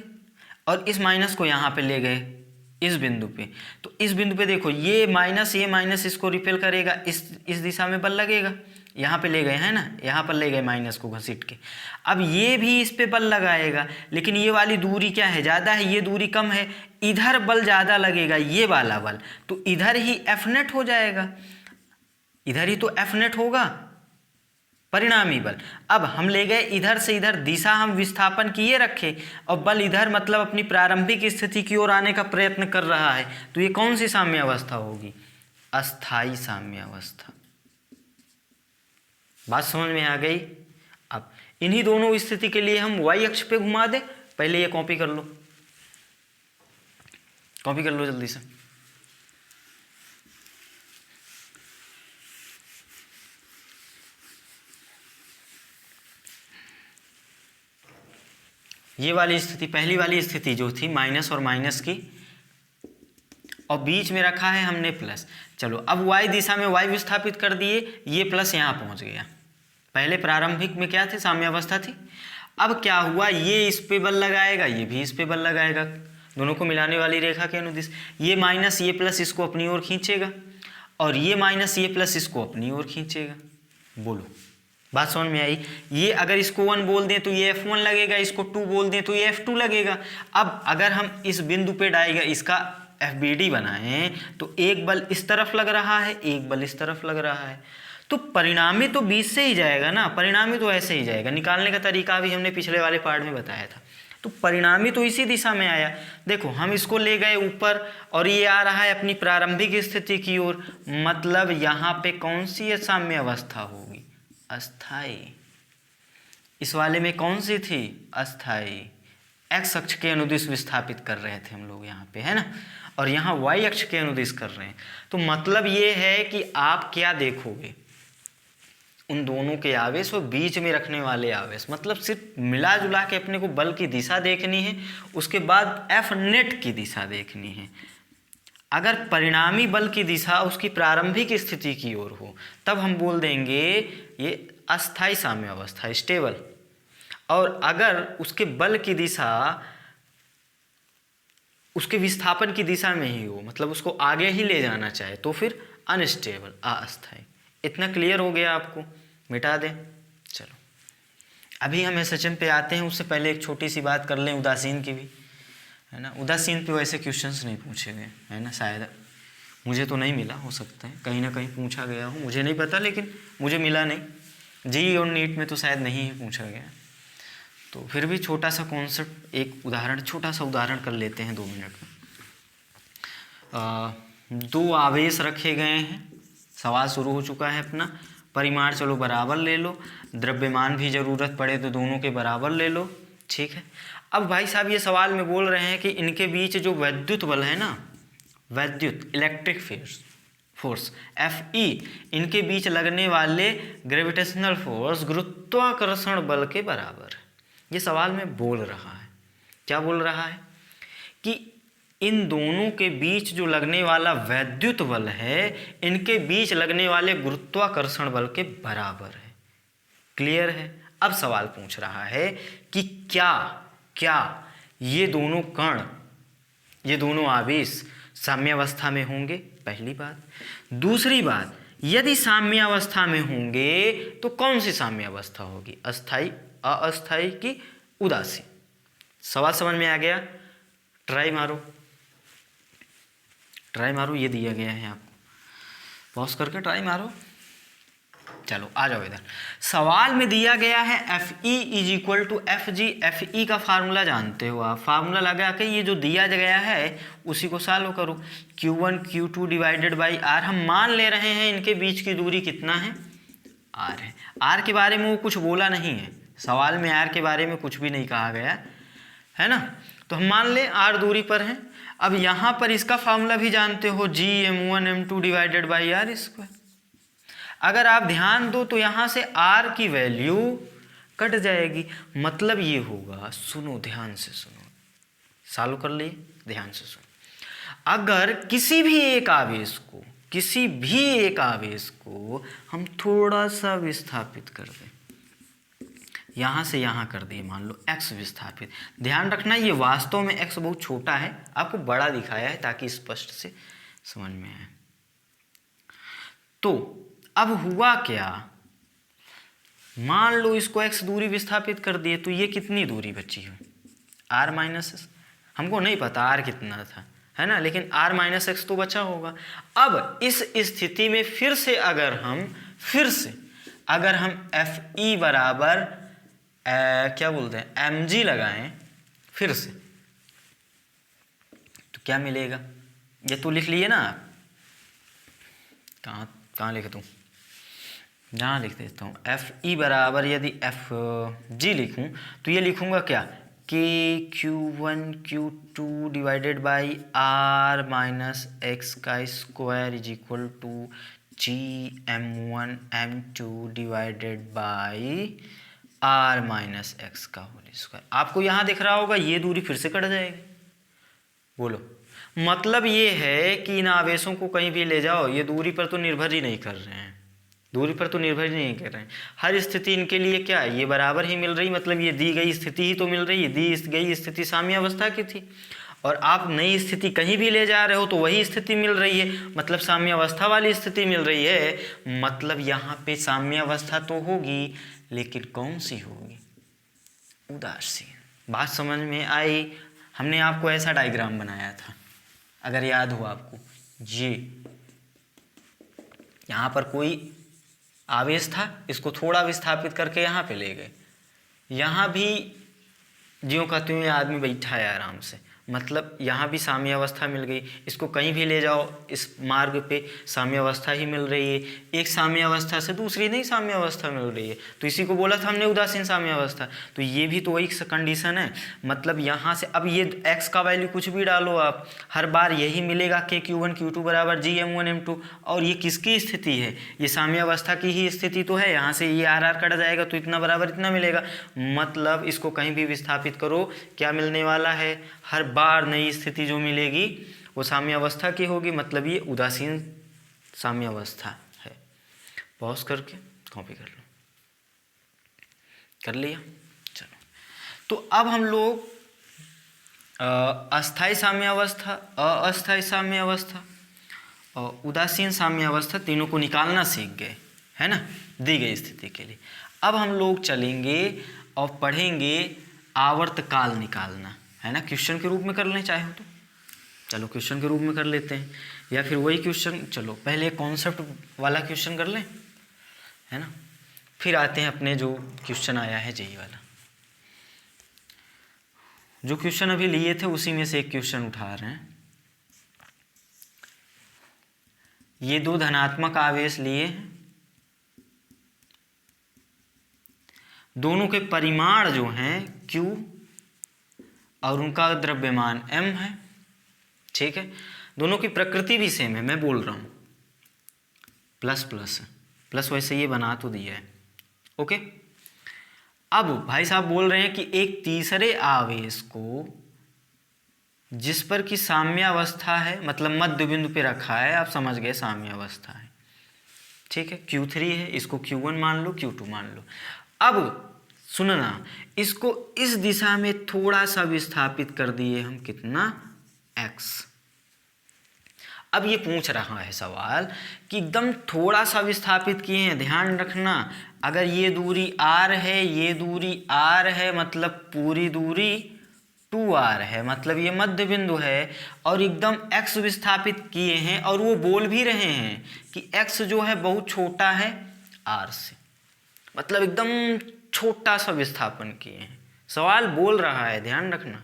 [SPEAKER 1] और इस माइनस को यहाँ पे ले गए इस बिंदु पे, तो इस बिंदु पे देखो ये माइनस इसको रिपेल करेगा, इस दिशा में बल लगेगा। यहाँ पे ले गए हैं ना, यहाँ पर ले गए माइनस को घसीट के। अब ये भी इस पे बल लगाएगा, लेकिन ये वाली दूरी क्या है, ज़्यादा है, ये दूरी कम है, इधर बल ज़्यादा लगेगा, ये वाला बल, तो इधर ही F नेट हो जाएगा, इधर ही तो F नेट होगा परिणामी बल। अब हम ले गए इधर से इधर, दिशा हम विस्थापन किए रखे और बल इधर मतलब अपनी प्रारंभिक स्थिति की ओर आने का प्रयत्न कर रहा है, तो ये कौन सी साम्यावस्था होगी, अस्थाई साम्यावस्था। बात समझ में आ गई। अब इन्हीं दोनों स्थिति के लिए हम y अक्ष पे घुमा दें। पहले ये कॉपी कर लो, कॉपी कर लो जल्दी से। ये वाली स्थिति, पहली वाली स्थिति जो थी माइनस और माइनस की, और बीच में रखा है हमने प्लस। चलो अब y दिशा में y विस्थापित कर दिए, ये प्लस यहाँ पहुँच गया। पहले प्रारंभिक में क्या थे, साम्यावस्था थी। अब क्या हुआ, ये इस पे बल लगाएगा, ये भी इस पे बल लगाएगा, दोनों को मिलाने वाली रेखा के अनुदिश। ये माइनस ये प्लस इसको अपनी ओर खींचेगा और ये माइनस ये प्लस इसको अपनी ओर खींचेगा। बोलो बात समझ में आई। ये अगर इसको 1 बोल दें तो ये F1 लगेगा, इसको 2 बोल दें तो ये F2 लगेगा। अब अगर हम इस बिंदु पे इसका FBD बनाएं तो एक बल इस तरफ लग रहा है, एक बल इस तरफ लग रहा है, तो परिणामी तो बीच से ही जाएगा ना, परिणामी तो ऐसे ही जाएगा। निकालने का तरीका भी हमने पिछले वाले पार्ट में बताया था, तो परिणामी तो इसी दिशा में आया। देखो हम इसको ले गए ऊपर और ये आ रहा है अपनी प्रारंभिक स्थिति की ओर, मतलब यहाँ पे कौन सी साम्य अवस्था होगी, अस्थाई। इस वाले में कौन सी थी, अस्थाई। एक्स अक्ष के अनुदिश विस्थापित कर रहे थे हम लोग यहाँ पे, है ना, और यहाँ वाई अक्ष के अनुदिश कर रहे हैं। तो मतलब ये है कि आप क्या देखोगे, उन दोनों के आवेश और बीच में रखने वाले आवेश, मतलब सिर्फ मिला जुला के अपने को बल की दिशा देखनी है, उसके बाद F नेट की दिशा देखनी है। अगर परिणामी बल की दिशा उसकी प्रारंभिक स्थिति की ओर हो तब हम बोल देंगे ये अस्थाई साम्य अवस्था, स्टेबल। और अगर उसके बल की दिशा उसके विस्थापन की दिशा में ही हो, मतलब उसको आगे ही ले जाना चाहे, तो फिर अनस्टेबल, अस्थाई। इतना क्लियर हो गया आपको, मिटा दें। चलो अभी हम SHM पे आते हैं, उससे पहले एक छोटी सी बात कर लें उदासीन की भी, है ना। उदासीन पे वैसे क्वेश्चंस नहीं पूछे गए, है ना, शायद मुझे तो नहीं मिला, हो सकता है कहीं ना कहीं पूछा गया हो, मुझे नहीं पता, लेकिन मुझे मिला नहीं। जी और नीट में तो शायद नहीं ही पूछा गया। तो फिर भी छोटा सा कॉन्सेप्ट, एक उदाहरण, छोटा सा उदाहरण कर लेते हैं 2 मिनट में। 2 आवेश रखे गए हैं, सवाल शुरू हो चुका है अपना। परिमाण चलो बराबर ले लो, द्रव्यमान भी ज़रूरत पड़े तो दोनों के बराबर ले लो, ठीक है। अब भाई साहब ये सवाल में बोल रहे हैं कि इनके बीच जो वैद्युत बल है ना, वैद्युत इलेक्ट्रिक फोर्स Fe, इनके बीच लगने वाले ग्रेविटेशनल फोर्स गुरुत्वाकर्षण बल के बराबर है। ये सवाल में बोल रहा है, क्या बोल रहा है कि इन दोनों के बीच जो लगने वाला वैद्युत बल है, इनके बीच लगने वाले गुरुत्वाकर्षण बल के बराबर है। क्लियर है। अब सवाल पूछ रहा है कि क्या ये दोनों कण, ये दोनों आवेश साम्यावस्था में होंगे, पहली बात। दूसरी बात, यदि साम्यावस्था में होंगे तो कौन सी साम्यावस्था होगी, अस्थाई, अस्थाई की उदासीन। सवाल समझ में आ गया? ट्राई मारो, ये दिया गया है आपको, पॉज करके ट्राई मारो। चलो आ जाओ इधर। सवाल में दिया गया है Fe = Fg। Fe का फार्मूला जानते हो आप, फार्मूला लगा के ये जो दिया गया है उसी को सॉल्व करो। Q1 Q2 divided by R। हम मान ले रहे हैं इनके बीच की दूरी कितना है, R है। R के बारे में वो कुछ बोला नहीं है, सवाल में R के बारे में कुछ भी नहीं कहा गया है ना, तो हम मान लें R दूरी पर है। अब यहाँ पर इसका फार्मूला भी जानते हो, Gm1m2 डिवाइडेड बाई R²। अगर आप ध्यान दो तो यहाँ से R की वैल्यू कट जाएगी, मतलब ये होगा, सुनो ध्यान से सुनो, सॉल्व कर लिए, ध्यान से सुनो। अगर किसी भी एक आवेश को हम थोड़ा सा विस्थापित कर दें, यहाँ से यहाँ कर दिए, मान लो x विस्थापित। ध्यान रखना ये वास्तव में x बहुत छोटा है, आपको बड़ा दिखाया है ताकि स्पष्ट से समझ में आए। तो अब हुआ क्या, मान लो इसको x दूरी विस्थापित कर दिए, तो ये कितनी दूरी बची है, r-s। हमको नहीं पता r कितना था, है ना, लेकिन r-x तो बचा होगा। अब इस स्थिति में फिर से अगर हम Fe बराबर क्या बोलते हैं mg लगाएं फिर से, तो क्या मिलेगा, ये तो लिख लिए ना आप, कहाँ लिख दूँ, यहाँ लिख देता हूँ। Fe बराबर यदि Fg लिखूँ तो ये लिखूँगा क्या, Q1 Q2 divided by R-x² = Gm1m2 divided by R-x²। आपको यहाँ दिख रहा होगा ये दूरी फिर से कट जाएगी। बोलो, मतलब ये है कि इन आवेशों को कहीं भी ले जाओ, ये दूरी पर तो निर्भर ही नहीं कर रहे हैं, हर स्थिति इनके लिए क्या है, ये बराबर ही मिल रही, मतलब ये दी गई स्थिति ही तो मिल रही है, दी गई स्थिति साम्यावस्था की थी, और आप नई स्थिति कहीं भी ले जा रहे हो तो वही स्थिति मिल रही है, मतलब साम्यावस्था वाली स्थिति मिल रही है। मतलब यहाँ पे साम्यावस्था तो होगी, लेकिन कौन सी होगी, उदासीन। बात समझ में आई? हमने आपको ऐसा डायग्राम बनाया था, अगर याद हो आपको, ये यहाँ पर कोई आवेश था, इसको थोड़ा विस्थापित करके यहाँ पे ले गए, यहाँ भी ज्यों का त्यों आदमी बैठा है आराम से, मतलब यहाँ भी साम्यावस्था मिल गई। इसको कहीं भी ले जाओ इस मार्ग पे साम्यावस्था ही मिल रही है, एक साम्यावस्था से दूसरी नहीं साम्यावस्था मिल रही है, तो इसी को बोला था हमने उदासीन साम्यावस्था। तो ये भी तो वही कंडीशन है, मतलब यहाँ से अब ये x का वैल्यू कुछ भी डालो आप, हर बार यही मिलेगा कि Q1 Q2 बराबर Gm1m2। और ये किसकी स्थिति है, ये साम्यावस्था की ही स्थिति तो है, यहाँ से ये R कट जाएगा तो इतना बराबर इतना मिलेगा, मतलब इसको कहीं भी विस्थापित करो क्या मिलने वाला है, हर बार नई स्थिति जो मिलेगी वो साम्यावस्था की होगी, मतलब ये उदासीन साम्यावस्था है। पॉज करके कॉपी कर लो, कर लिया। चलो, तो अब हम लोग अस्थाई साम्यावस्था, अस्थाई साम्यावस्था और उदासीन साम्यावस्था तीनों को निकालना सीख गए, है ना, दी गई स्थिति के लिए। अब हम लोग चलेंगे और पढ़ेंगे आवर्तकाल निकालना, है ना, क्वेश्चन के रूप में कर लें चाहे तो। चलो क्वेश्चन के रूप में कर लेते हैं, या फिर वही क्वेश्चन, चलो पहले कॉन्सेप्ट वाला क्वेश्चन कर लें, है ना, फिर आते हैं अपने जो क्वेश्चन आया है जेई वाला। जो क्वेश्चन अभी लिए थे उसी में से एक क्वेश्चन उठा रहे हैं। ये दो धनात्मक आवेश लिए हैं, दोनों के परिमाण जो हैं Q और उनका द्रव्यमान M है, ठीक है। दोनों की प्रकृति भी सेम है, मैं बोल रहा हूँ प्लस प्लस प्लस, वैसे ये बना तो दिया है, ओके। अब भाई साहब बोल रहे हैं कि एक तीसरे आवेश को जिस पर कि साम्यावस्था है, मतलब मध्य बिंदु पे रखा है, आप समझ गए साम्यावस्था है, ठीक है। Q3 है, इसको Q1 मान लो, Q2 मान लो। अब सुनना, इसको इस दिशा में थोड़ा सा विस्थापित कर दिए हम, कितना, x। अब ये पूछ रहा है सवाल कि एकदम थोड़ा सा विस्थापित किए हैं, ध्यान रखना, अगर ये दूरी r है, ये दूरी r है, मतलब पूरी दूरी 2r है, मतलब ये मध्य बिंदु है, और एकदम x विस्थापित किए हैं, और वो बोल भी रहे हैं कि x जो है बहुत छोटा है r से, मतलब एकदम छोटा सा विस्थापन किए हैं। सवाल बोल रहा है, ध्यान रखना,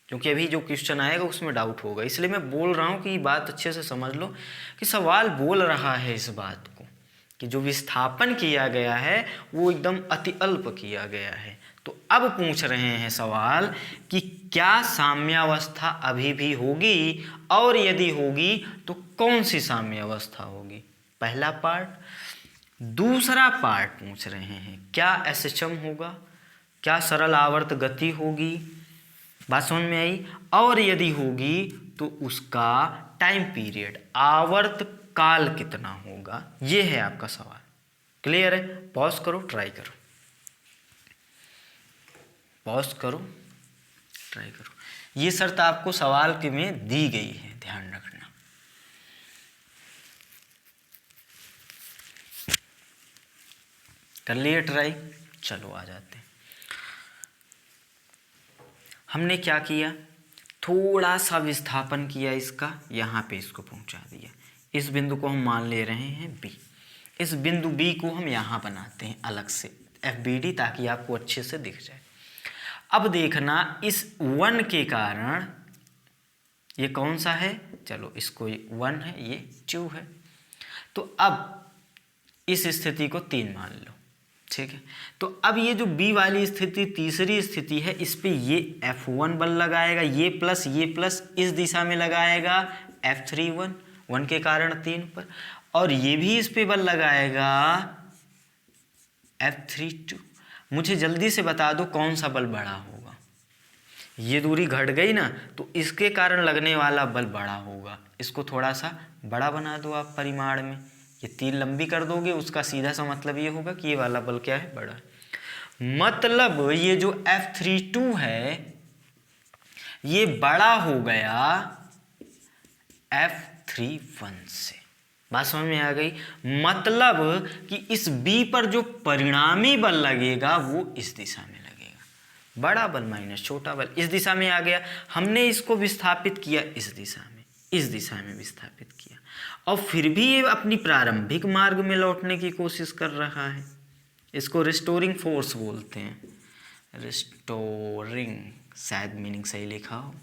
[SPEAKER 1] क्योंकि अभी जो क्वेश्चन आएगा उसमें डाउट होगा, इसलिए मैं बोल रहा हूँ कि ये बात अच्छे से समझ लो कि सवाल बोल रहा है इस बात को कि जो विस्थापन किया गया है वो एकदम अति अल्प किया गया है। तो अब पूछ रहे हैं सवाल कि क्या साम्यावस्था अभी भी होगी, और यदि होगी तो कौन सी साम्यावस्था होगी, पहला पार्ट। दूसरा पार्ट पूछ रहे हैं क्या SHM होगा, क्या सरल आवर्त गति होगी, बात समझ में आई, और यदि होगी तो उसका टाइम पीरियड, आवर्त काल कितना होगा, ये है आपका सवाल। क्लियर है? पॉज करो, ट्राई करो, पॉज करो, ट्राई करो। ये शर्त आपको सवाल के में दी गई है, ध्यान रखना। कर लिए ट्राई, चलो आ जाते हैं। हमने क्या किया, थोड़ा सा विस्थापन किया इसका, यहाँ पे इसको पहुँचा दिया। इस बिंदु को हम मान ले रहे हैं B, इस बिंदु B को हम यहाँ बनाते हैं अलग से FBD, ताकि आपको अच्छे से दिख जाए। अब देखना, इस 1 के कारण ये कौन सा है, चलो इसको 1 है, ये 2 है, तो अब इस स्थिति को 3 मान लो, ठीक है। तो अब ये जो B वाली स्थिति तीसरी स्थिति है, इस पे ये F1 बल लगाएगा, ये प्लस इस दिशा में लगाएगा F31, 1 के कारण 3 पर, और ये भी इस पे बल लगाएगा F32। मुझे जल्दी से बता दो कौन सा बल बड़ा होगा, ये दूरी घट गई ना, तो इसके कारण लगने वाला बल बड़ा होगा। इसको थोड़ा सा बड़ा बना दो आप परिमाण में, ये 3 लंबी कर दोगे, उसका सीधा सा मतलब ये होगा कि ये वाला बल क्या है, बड़ा है। मतलब ये जो F32 है ये बड़ा हो गया F31 से। बात समझ में आ गई? मतलब कि इस B पर जो परिणामी बल लगेगा वो इस दिशा में लगेगा, बड़ा बल माइनस छोटा बल इस दिशा में आ गया। हमने इसको विस्थापित किया इस दिशा में, इस दिशा में विस्थापित किया, और फिर भी ये अपनी प्रारंभिक मार्ग में लौटने की कोशिश कर रहा है। इसको रिस्टोरिंग फोर्स बोलते हैं, रिस्टोरिंग, शायद मीनिंग सही लिखा हो,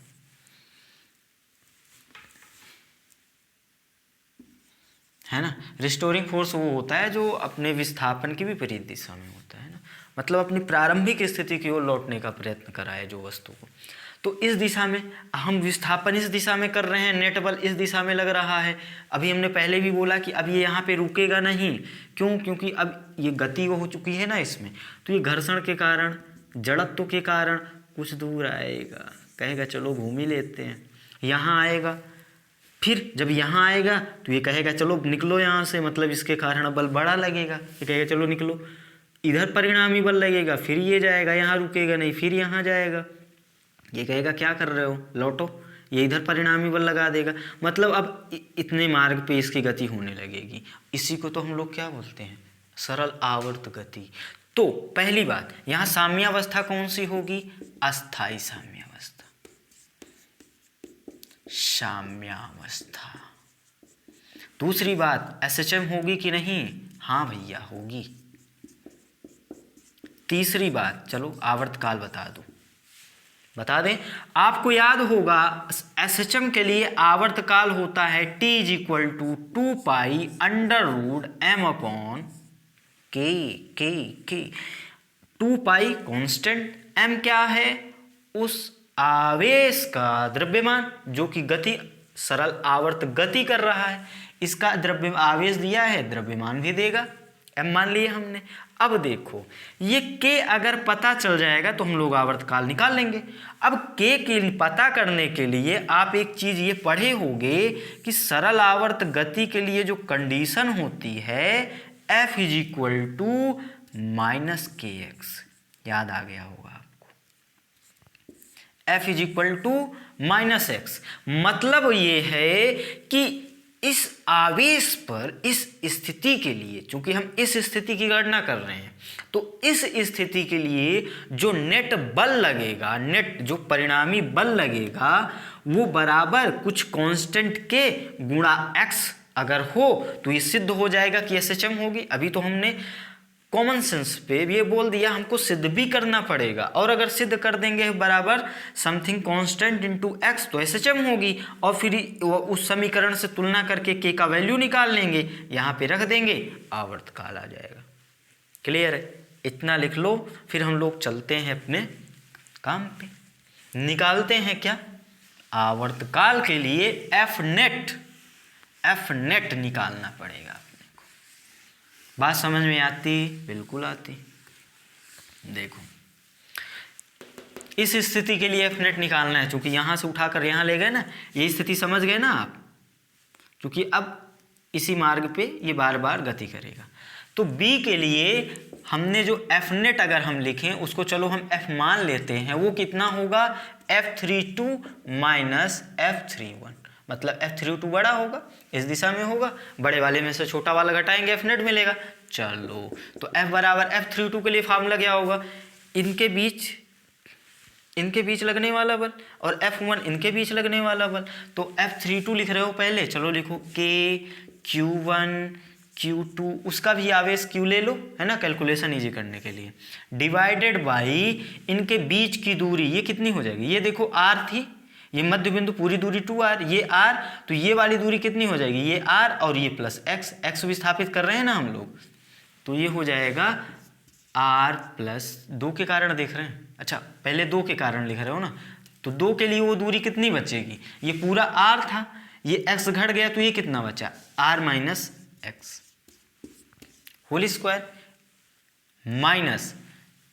[SPEAKER 1] है ना। रिस्टोरिंग फोर्स वो होता है जो अपने विस्थापन की विपरीत दिशा में होता है ना, मतलब अपनी प्रारंभिक स्थिति की ओर लौटने का प्रयत्न कराए जो वस्तु को। तो इस दिशा में हम विस्थापन इस दिशा में कर रहे हैं, नेट बल इस दिशा में लग रहा है। अभी हमने पहले भी बोला कि अब ये यहाँ पे रुकेगा नहीं, क्यों? क्योंकि अब ये गति हो चुकी है ना इसमें, तो ये घर्षण के कारण, जड़त्व के कारण कुछ दूर आएगा, कहेगा चलो घूम ही लेते हैं, यहाँ आएगा, फिर जब यहाँ आएगा तो ये कहेगा चलो निकलो यहाँ से, मतलब इसके कारण बल बड़ा लगेगा, ये कहेगा चलो निकलो, इधर परिणामी बल लगेगा, फिर ये जाएगा, यहाँ रुकेगा नहीं, फिर यहाँ जाएगा, ये कहेगा क्या कर रहे हो, लौटो, ये इधर परिणामी बल लगा देगा। मतलब अब इतने मार्ग पे इसकी गति होने लगेगी। इसी को तो हम लोग क्या बोलते हैं, सरल आवर्त गति। तो पहली बात, यहाँ साम्यावस्था कौन सी होगी? अस्थाई साम्यावस्था, साम्यावस्था। दूसरी बात, एसएचएम होगी कि नहीं? हाँ भैया होगी। तीसरी बात, चलो आवर्तकाल बता दें। आपको याद होगा एसएचएम के लिए आवर्तकाल होता है t = 2 पाई √m अपॉन के। 2 पाई कॉन्स्टेंट, m क्या है? उस आवेश का द्रव्यमान जो कि गति सरल आवर्त गति कर रहा है, इसका द्रव्य आवेश दिया है, द्रव्यमान भी देगा, m मान लिया हमने। अब देखो ये k अगर पता चल जाएगा तो हम लोग आवर्तकाल निकाल लेंगे। अब k के लिए पता करने के लिए आप एक चीज ये पढ़े होंगे कि सरल आवर्त गति के लिए जो कंडीशन होती है F = -kx, याद आ गया होगा आपको। F = -x, मतलब ये है कि इस आवेश पर इस स्थिति के लिए, चूंकि हम इस स्थिति की गणना कर रहे हैं, तो इस स्थिति के लिए जो नेट बल लगेगा, नेट जो परिणामी बल लगेगा, वो बराबर कुछ कांस्टेंट के गुणा x अगर हो तो ये सिद्ध हो जाएगा कि एसएचएम होगी। अभी तो हमने कॉमन सेंस पे ये बोल दिया, हमको सिद्ध भी करना पड़ेगा, और अगर सिद्ध कर देंगे बराबर समथिंग कांस्टेंट इनटू x तो एसएचएम होगी, और फिर उस समीकरण से तुलना करके k का वैल्यू निकाल लेंगे, यहाँ पे रख देंगे, आवर्तकाल आ जाएगा। क्लियर है? इतना लिख लो, फिर हम लोग चलते हैं अपने काम पे। निकालते हैं क्या? आवर्तकाल के लिए एफ नेट निकालना पड़ेगा। बात समझ में आती? बिल्कुल आती। देखो इस स्थिति के लिए एफ नेट निकालना है, क्योंकि यहां से उठाकर यहां ले गए ना, ये स्थिति समझ गए ना आप, क्योंकि अब इसी मार्ग पे ये बार बार गति करेगा। तो बी के लिए हमने जो एफ नेट अगर हम लिखें उसको, चलो हम एफ मान लेते हैं, वो कितना होगा? F32 माइनस F31, मतलब F32 बड़ा होगा, इस दिशा में होगा, बड़े वाले में से छोटा वाला घटाएंगे, एफ नेट मिलेगा। चलो तो F बराबर F32 के लिए फार्मूला क्या होगा? इनके बीच लगने वाला बल, और F1 इनके बीच लगने वाला बल। तो F32 लिख रहे हो पहले, चलो लिखो K Q1 Q2, उसका भी आवेश Q ले लो, है ना, कैलकुलेशन इजी करने के लिए, डिवाइडेड बाई इनके बीच की दूरी, ये कितनी हो जाएगी? ये देखो R थी, ये मध्य बिंदु पूरी दूरी 2r, ये r, तो ये वाली दूरी कितनी हो जाएगी? ये r और ये प्लस x विस्थापित कर रहे हैं ना हम लोग, तो ये हो जाएगा r प्लस 2 के कारण देख रहे हैं। अच्छा पहले 2 के कारण लिख रहे हो ना, तो 2 के लिए वो दूरी कितनी बचेगी? ये पूरा r था, ये x घट गया, तो ये कितना बचा? r minus x whole square, minus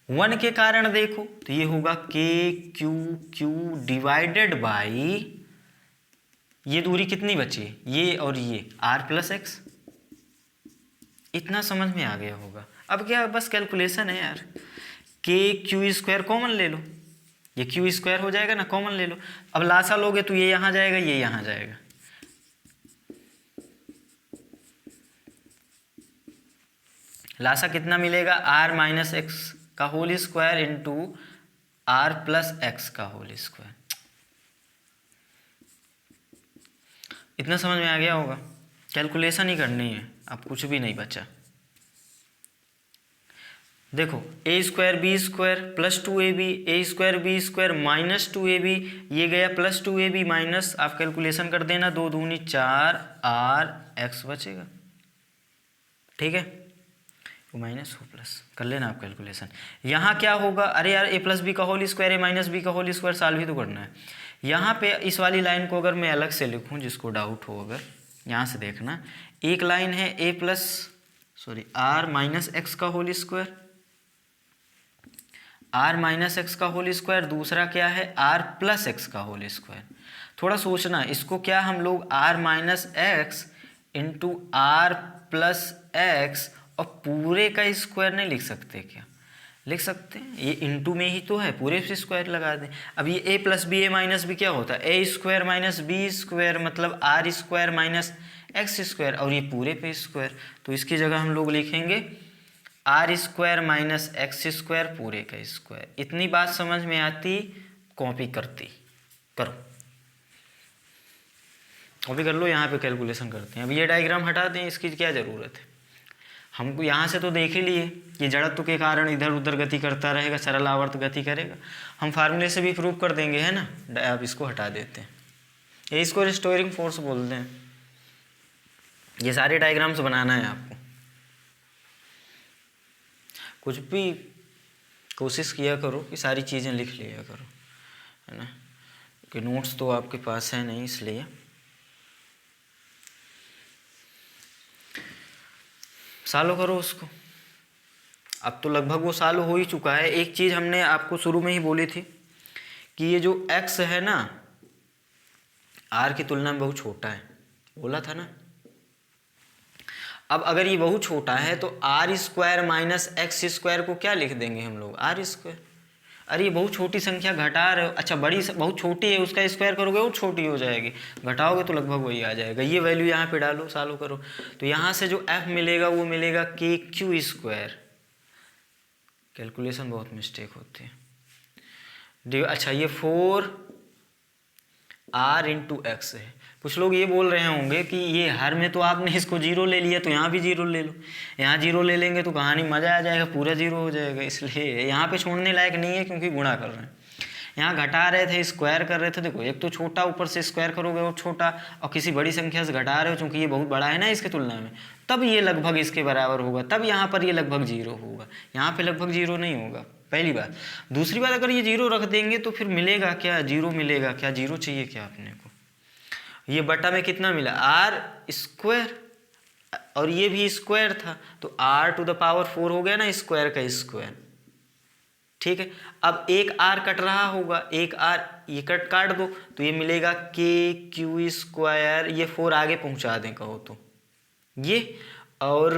[SPEAKER 1] 1 के कारण देखो तो ये होगा Q डिवाइडेड बाई, ये दूरी कितनी बची? ये और ये r प्लस x। इतना समझ में आ गया होगा। अब क्या, बस कैलकुलेशन है यार। Q² कॉमन ले लो, ये Q² हो जाएगा ना, कॉमन ले लो। अब लासा लोगे तो ये यहाँ जाएगा, ये यहाँ जाएगा, लासा कितना मिलेगा? r माइनस x का whole square into r plus x का होल स्क्वायर। इतना समझ में आ गया होगा। कैलकुलेशन ही करनी है, अब कुछ भी नहीं बचा। देखो a² b² plus 2ab, a² b² minus 2ab, ये गया प्लस 2ab माइनस, आप कैलकुलेशन कर देना, 2 दूनी 4 rx बचेगा, ठीक है, माइनस हो प्लस कर लेना आप कैलकुलेशन। यहाँ क्या होगा? अरे यार a प्लस बी का whole square, a minus B का होल स्क्वायर, सॉल्व भी तो करना है। यहाँ पे इस वाली लाइन को अगर मैं अलग से लिखूँ, जिसको डाउट हो, अगर यहाँ से देखना, एक लाइन है r माइनस एक्स का whole square, r minus X का होल स्क्वायर, दूसरा क्या है? r प्लस एक्स का होल स्क्वायर। थोड़ा सोचना, इसको क्या हम लोग r minus X into r plus X और पूरे का स्क्वायर नहीं लिख सकते क्या? लिख सकते हैं, ये इंटू में ही तो है, पूरे पे स्क्वायर लगा दें। अब ये a plus B, a minus B क्या होता है? a² माइनस b² मतलब r² माइनस x², और ये पूरे पे स्क्वायर, तो इसकी जगह हम लोग लिखेंगे R square minus X square पूरे का स्क्वायर। इतनी बात समझ में आती, कॉपी करती करो, कॉपी कर लो, यहाँ पे कैलकुलेशन करते हैं। अब ये डायग्राम हटा दें, इसकी क्या ज़रूरत है, हमको यहाँ से तो देख ही लिए कि जड़त्व के कारण इधर उधर गति करता रहेगा, सरल आवर्त गति करेगा। हम फार्मूले से भी प्रूव कर देंगे, है ना। अब इसको हटा देते हैं, ये इसको रिस्टोरिंग फोर्स बोलते हैं। ये सारे डायग्राम्स बनाना है आपको, कुछ भी कोशिश किया करो कि सारी चीज़ें लिख लिया करो, है ना, कि नोट्स तो आपके पास है नहीं, इसलिए सॉल्व करो उसको। अब तो लगभग वो सॉल्व हो ही चुका है। एक चीज़ हमने आपको शुरू में ही बोली थी कि ये जो x है ना, r की तुलना में बहुत छोटा है, बोला था ना। अब अगर ये बहुत छोटा है तो R square minus X square को क्या लिख देंगे हम लोग, आर स्क्वायर। अरे ये बहुत छोटी संख्या घटा रहे हो, अच्छा बड़ी बहुत छोटी है, उसका स्क्वायर करोगे और छोटी हो जाएगी, घटाओगे तो लगभग वही आ जाएगा। ये वैल्यू यहाँ पे डालो, सॉल्व करो, तो यहाँ से जो f मिलेगा वो मिलेगा के क्यू स्क्वायर। कैलकुलेशन बहुत मिस्टेक होती है। अच्छा ये 4r इंटू एक्स है। कुछ लोग ये बोल रहे होंगे कि ये हर में तो आपने इसको जीरो ले लिया, तो यहाँ भी जीरो ले लो। यहाँ जीरो ले लेंगे तो कहानी मज़ा आ जाएगा, पूरा जीरो हो जाएगा, इसलिए यहाँ पे छोड़ने लायक नहीं है, क्योंकि गुणा कर रहे हैं। यहाँ घटा रहे थे, स्क्वायर कर रहे थे, देखो एक तो छोटा, ऊपर से स्क्वायर करोगे और छोटा, और किसी बड़ी संख्या से घटा रहे हो, चूँकि ये बहुत बड़ा है ना इसके तुलना में, तब ये लगभग इसके बराबर होगा, तब यहाँ पर ये लगभग जीरो होगा, यहाँ पे लगभग जीरो नहीं होगा, पहली बात। दूसरी बात, अगर ये जीरो रख देंगे तो फिर मिलेगा क्या, जीरो मिलेगा क्या, जीरो चाहिए क्या अपने को। ये बटा में कितना मिला, आर स्क्वायर, और ये भी स्क्वायर था, तो r टू द पावर 4 हो गया ना, स्क्वायर का स्क्वायर, ठीक है। अब एक r कट रहा होगा, एक r ये काट दो, तो ये मिलेगा के क्यू स्क्वायर, ये 4 आगे पहुंचा दें कहो तो ये, और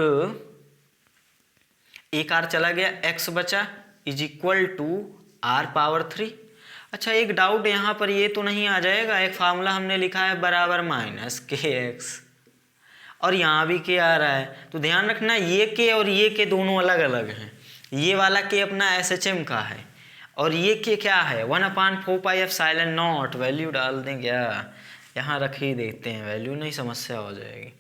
[SPEAKER 1] एक r चला गया, x बचा is equal to r power 3। अच्छा एक डाउट यहाँ पर, ये तो नहीं आ जाएगा, एक फार्मूला हमने लिखा है बराबर माइनस के एक्स, और यहाँ भी के आ रहा है, तो ध्यान रखना ये के और ये के दोनों अलग अलग हैं। ये वाला के अपना SHM का है, और ये के क्या है, 1/4πε0। वैल्यू डाल दें क्या, यहाँ रख ही देते हैं वैल्यू, नहीं समस्या हो जाएगी।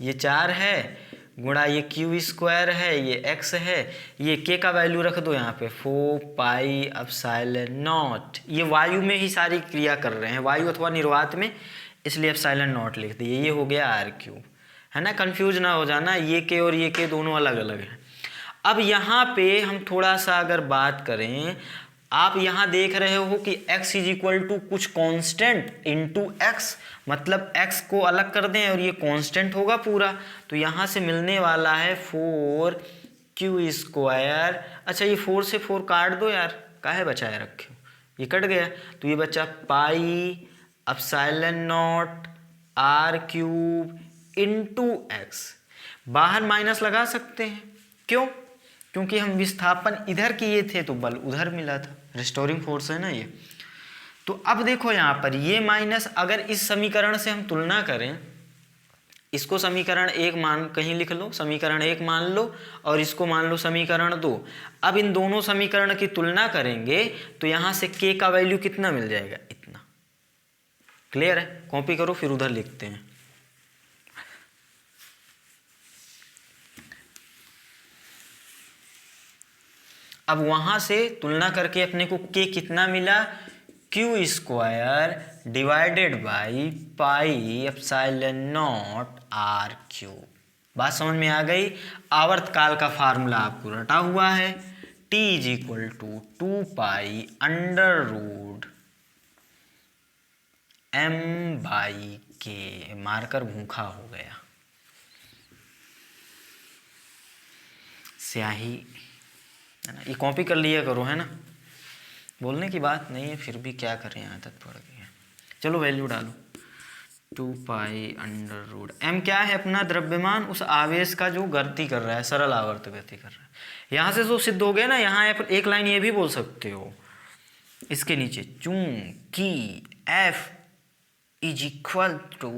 [SPEAKER 1] ये 4 है गुणा ये क्यू स्क्वायर है, ये x है, ये k का वैल्यू रख दो यहाँ पे 4πε0। ये वायु में ही सारी क्रिया कर रहे हैं, वायु अथवा निर्वात में, इसलिए ε0 लिख दिए। ये हो गया r3, है ना, कंफ्यूज ना हो जाना, ये k और ये k दोनों अलग अलग हैं। अब यहाँ पे हम थोड़ा सा अगर बात करें, आप यहाँ देख रहे हो कि x इज इक्वल टू कुछ कांस्टेंट इंटू एक्स, मतलब x को अलग कर दें और ये कांस्टेंट होगा पूरा, तो यहाँ से मिलने वाला है 4q स्क्वायर। अच्छा ये 4 से 4 काट दो यार, काहे बचाए रखे हो, ये कट गया, तो ये बचा πε0 r³ इंटू एक्स। बाहर माइनस लगा सकते हैं, क्यों, क्योंकि हम विस्थापन इधर किए थे तो बल उधर मिला था, रिस्टोरिंग फोर्स है ना ये। तो अब देखो यहाँ पर ये माइनस, अगर इस समीकरण से हम तुलना करें, इसको समीकरण 1 मान कहीं लिख लो, समीकरण 1 मान लो, और इसको मान लो समीकरण 2। अब इन दोनों समीकरण की तुलना करेंगे तो यहाँ से k का वैल्यू कितना मिल जाएगा, इतना। क्लियर है, कॉपी करो फिर उधर लिखते हैं। अब वहां से तुलना करके अपने को k कितना मिला, Q square divided by πε0 r³। बात समझ में आ गई। आवर्तकाल का फार्मूला आपको रटा हुआ है, t is equal to 2π√m/k। मारकर भूखा हो गया, स्याही है ना, ये कॉपी कर लिया करो, है ना, बोलने की बात नहीं है, फिर भी क्या करें, आदत पड़ गई है। चलो वैल्यू डालो, 2π√m क्या है, अपना द्रव्यमान उस आवेश का जो गति कर रहा है, सरल आवर्त गति कर रहा है। यहाँ से तो सिद्ध हो गया ना, यहाँ एक लाइन ये भी बोल सकते हो इसके नीचे, चूंकि F is equal to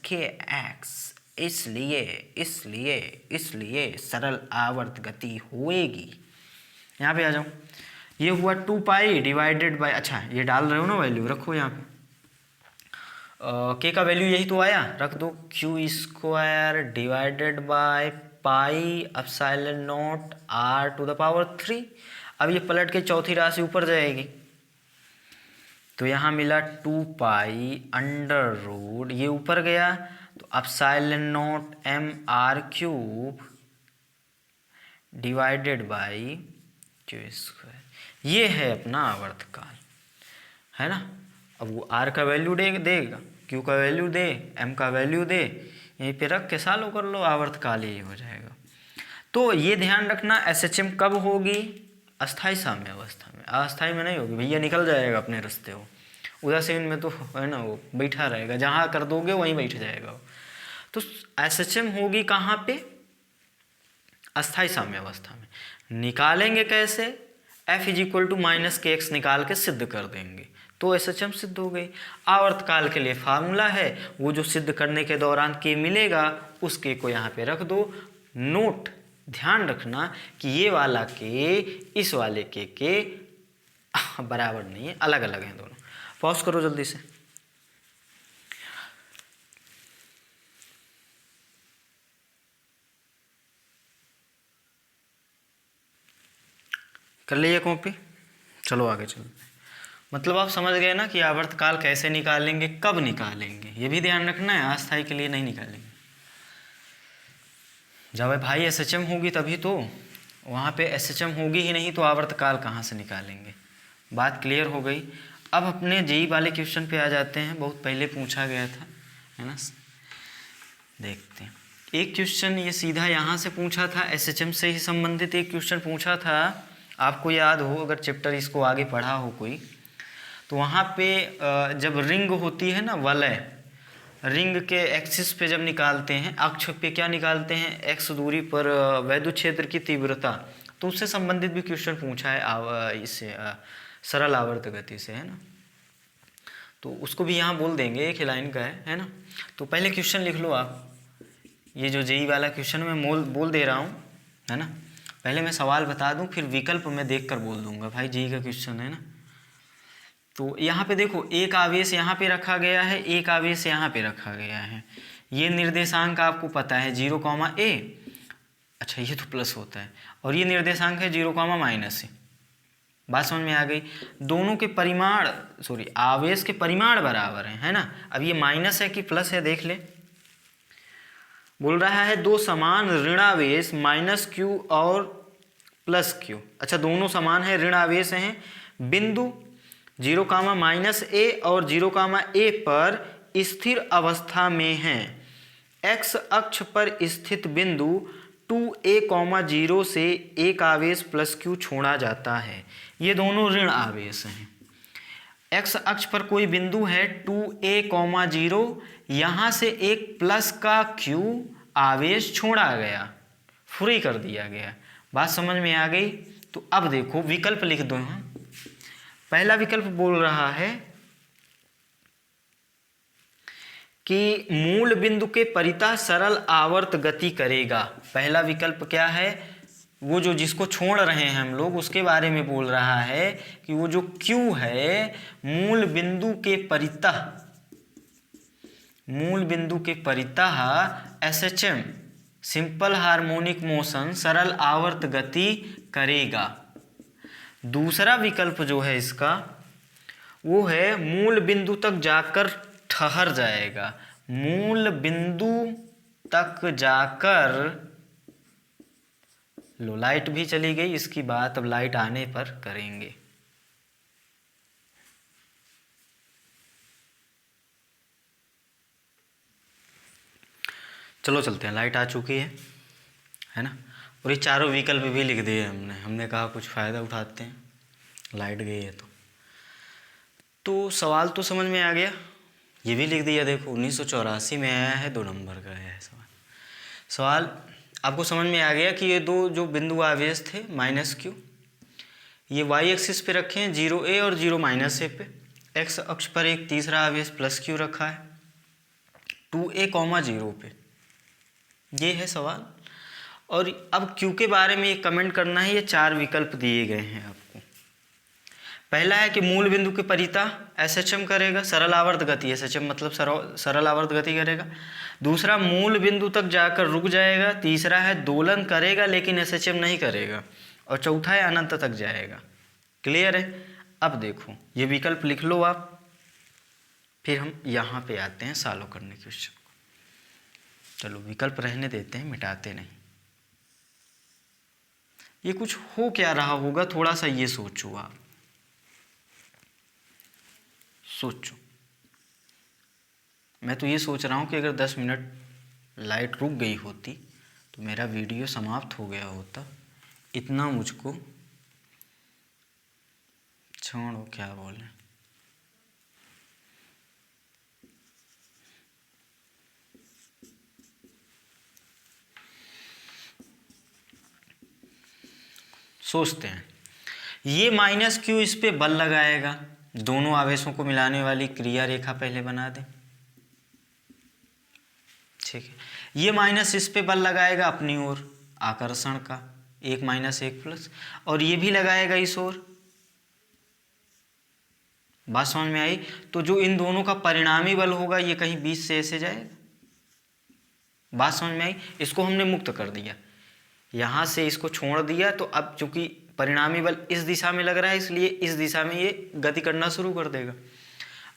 [SPEAKER 1] -kx इसलिए इसलिए इसलिए सरल आवर्त गति होएगी। यहाँ पे आ जाओ, ये हुआ 2 पाई डिवाइडेड बाय, अच्छा ये डाल रहे हो ना वैल्यू, रखो यहाँ पे के का वैल्यू यही तो आया, रख दो Q square divided by pi epsilon naught R to the power 3। अब ये पलट के चौथी राशि ऊपर जाएगी, तो यहाँ मिला 2 पाई अंडर रूट, ये ऊपर गया तो epsilon naught M R cube divided by Q square. ये है अपना आवर्तकाल, है ना। अब वो आर का वैल्यू देगा, क्यू का वैल्यू दे, एम का वैल्यू दे, यहीं पे रख के सालों कर लो, आवर्तकाल यही हो जाएगा। तो ये ध्यान रखना, एसएचएम कब होगी, अस्थाई साम्य अवस्था में, अस्थाई में नहीं होगी भैया, निकल जाएगा अपने रास्ते हो। उदासीन में तो है ना, वो बैठा रहेगा, जहाँ कर दोगे वहीं बैठ जाएगा वो। तो एसएचएम होगी कहाँ पे, अस्थाई साम्य अवस्था में। निकालेंगे कैसे, F इज टू माइनस के एक्स निकाल के सिद्ध कर देंगे, तो एसएचएम सिद्ध हो गई। आवर्तकाल के लिए फार्मूला है, वो जो सिद्ध करने के दौरान के मिलेगा उस के को यहाँ पे रख दो। नोट ध्यान रखना कि ये वाला के इस वाले के बराबर नहीं है, अलग अलग हैं दोनों। पॉज करो जल्दी से। कर लीजिए कॉपी, चलो आगे चलते हैं। मतलब आप समझ गए ना कि आवर्तकाल कैसे निकालेंगे, कब निकालेंगे, ये भी ध्यान रखना है, अस्थाई के लिए नहीं निकालेंगे। जब भाई एसएचएम होगी तभी तो, वहाँ पे एसएचएम होगी ही नहीं तो आवर्तकाल कहाँ से निकालेंगे। बात क्लियर हो गई। अब अपने जेई वाले क्वेश्चन पे आ जाते हैं, बहुत पहले पूछा गया था, है ना। देखते हैं, एक क्वेश्चन ये सीधा यहाँ से पूछा था, एसएचएम से ही संबंधित एक क्वेश्चन पूछा था, आपको याद हो अगर चैप्टर इसको आगे पढ़ा हो कोई, तो वहाँ पे जब रिंग होती है ना वलय, रिंग के एक्सिस पे जब निकालते हैं, अक्ष पे क्या निकालते हैं, एक्स दूरी पर वैद्युत क्षेत्र की तीव्रता, तो उससे संबंधित भी क्वेश्चन पूछा है इससे सरल आवर्त गति से, है ना। तो उसको भी यहाँ बोल देंगे, एक ही लाइन का है ना। तो पहले क्वेश्चन लिख लो आप, ये जो जेई वाला क्वेश्चन मैं बोल दे रहा हूँ, है ना। पहले मैं सवाल बता दूँ, फिर विकल्प मैं देख कर बोल दूँगा, भाई जेई का क्वेश्चन है ना। तो यहाँ पे देखो, एक आवेश यहाँ पे रखा गया है, एक आवेश यहाँ पे रखा गया है। ये निर्देशांक आपको पता है 0, a, अच्छा ये तो प्लस होता है, और ये निर्देशांक है 0, -a। बात समझ में आ गई। दोनों के परिमाण, सॉरी आवेश के परिमाण बराबर हैं, है ना। अब ये माइनस है कि प्लस है देख ले। बोल रहा है दो समान ऋणावेश -q और +q, अच्छा दोनों समान है, ऋण आवेश हैं, बिंदु 0, -a और 0, a पर स्थिर अवस्था में हैं। x अक्ष पर स्थित बिंदु 2a, 0 से एक आवेश +q छोड़ा जाता है। ये दोनों ऋण आवेश हैं। x अक्ष पर कोई बिंदु है 2a, 0, यहाँ से एक प्लस का q आवेश छोड़ा गया, फ्री कर दिया गया। बात समझ में आ गई। तो अब देखो विकल्प लिख दो। पहला विकल्प बोल रहा है कि मूल बिंदु के परितः सरल आवर्त गति करेगा। पहला विकल्प क्या है, वो जो जिसको छोड़ रहे हैं हम लोग उसके बारे में बोल रहा है कि वो जो Q है मूल बिंदु के परितः SHM सिंपल हार्मोनिक मोशन सरल आवर्त गति करेगा। दूसरा विकल्प जो है इसका वो है मूल बिंदु तक जाकर ठहर जाएगा। मूल बिंदु तक जाकर, लो लाइट भी चली गई, इसकी बात अब लाइट आने पर करेंगे। चलो चलते हैं, लाइट आ चुकी है ना। और ये चारों विकल्प भी लिख दिए हमने कहा कुछ फ़ायदा उठाते हैं, लाइट गई है तो सवाल तो समझ में आ गया। ये भी लिख दिया, देखो 1984 में आया है, 2 नंबर का आया है सवाल आपको समझ में आ गया कि ये दो जो बिंदु आवेश थे -q, ये y एक्सिस पे रखे हैं 0a और 0 -a पे, x अक्ष पर एक तीसरा आवेश +q रखा है 2a, 0 पे, ये है सवाल। और अब क्यू के बारे में कमेंट करना है। ये 4 विकल्प दिए गए हैं आपको। पहला है कि मूल बिंदु के परितः एसएचएम करेगा, सरल आवर्त गति, एसएचएम मतलब सरल आवर्त गति करेगा। दूसरा, मूल बिंदु तक जाकर रुक जाएगा। तीसरा है दोलन करेगा लेकिन एसएचएम नहीं करेगा। और चौथा है अनंत तक जाएगा। क्लियर है? अब देखो ये विकल्प लिख लो आप, फिर हम यहाँ पे आते हैं सॉल्व करने के क्वेश्चन को। चलो विकल्प रहने देते हैं, मिटाते नहीं। ये कुछ हो क्या रहा होगा, थोड़ा सा ये सोचो आप, सोचो। मैं तो ये सोच रहा हूँ कि अगर 10 मिनट लाइट रुक गई होती तो मेरा वीडियो समाप्त हो गया होता। इतना मुझको छोड़ो, क्या बोलें। सोचते हैं। ये माइनस क्यू इस पे बल लगाएगा, दोनों आवेशों को मिलाने वाली क्रिया रेखा पहले बना दें। ठीक है, ये माइनस इस पे बल लगाएगा अपनी ओर आकर्षण का, 1 - 1 प्लस, और ये भी लगाएगा इस ओर। बात समझ में आई? तो जो इन दोनों का परिणामी बल होगा ये कहीं बीच से ऐसे जाएगा। बात समझ में आई? इसको हमने मुक्त कर दिया, यहाँ से इसको छोड़ दिया। तो अब चूंकि परिणामी बल इस दिशा में लग रहा है इसलिए इस दिशा में ये गति करना शुरू कर देगा।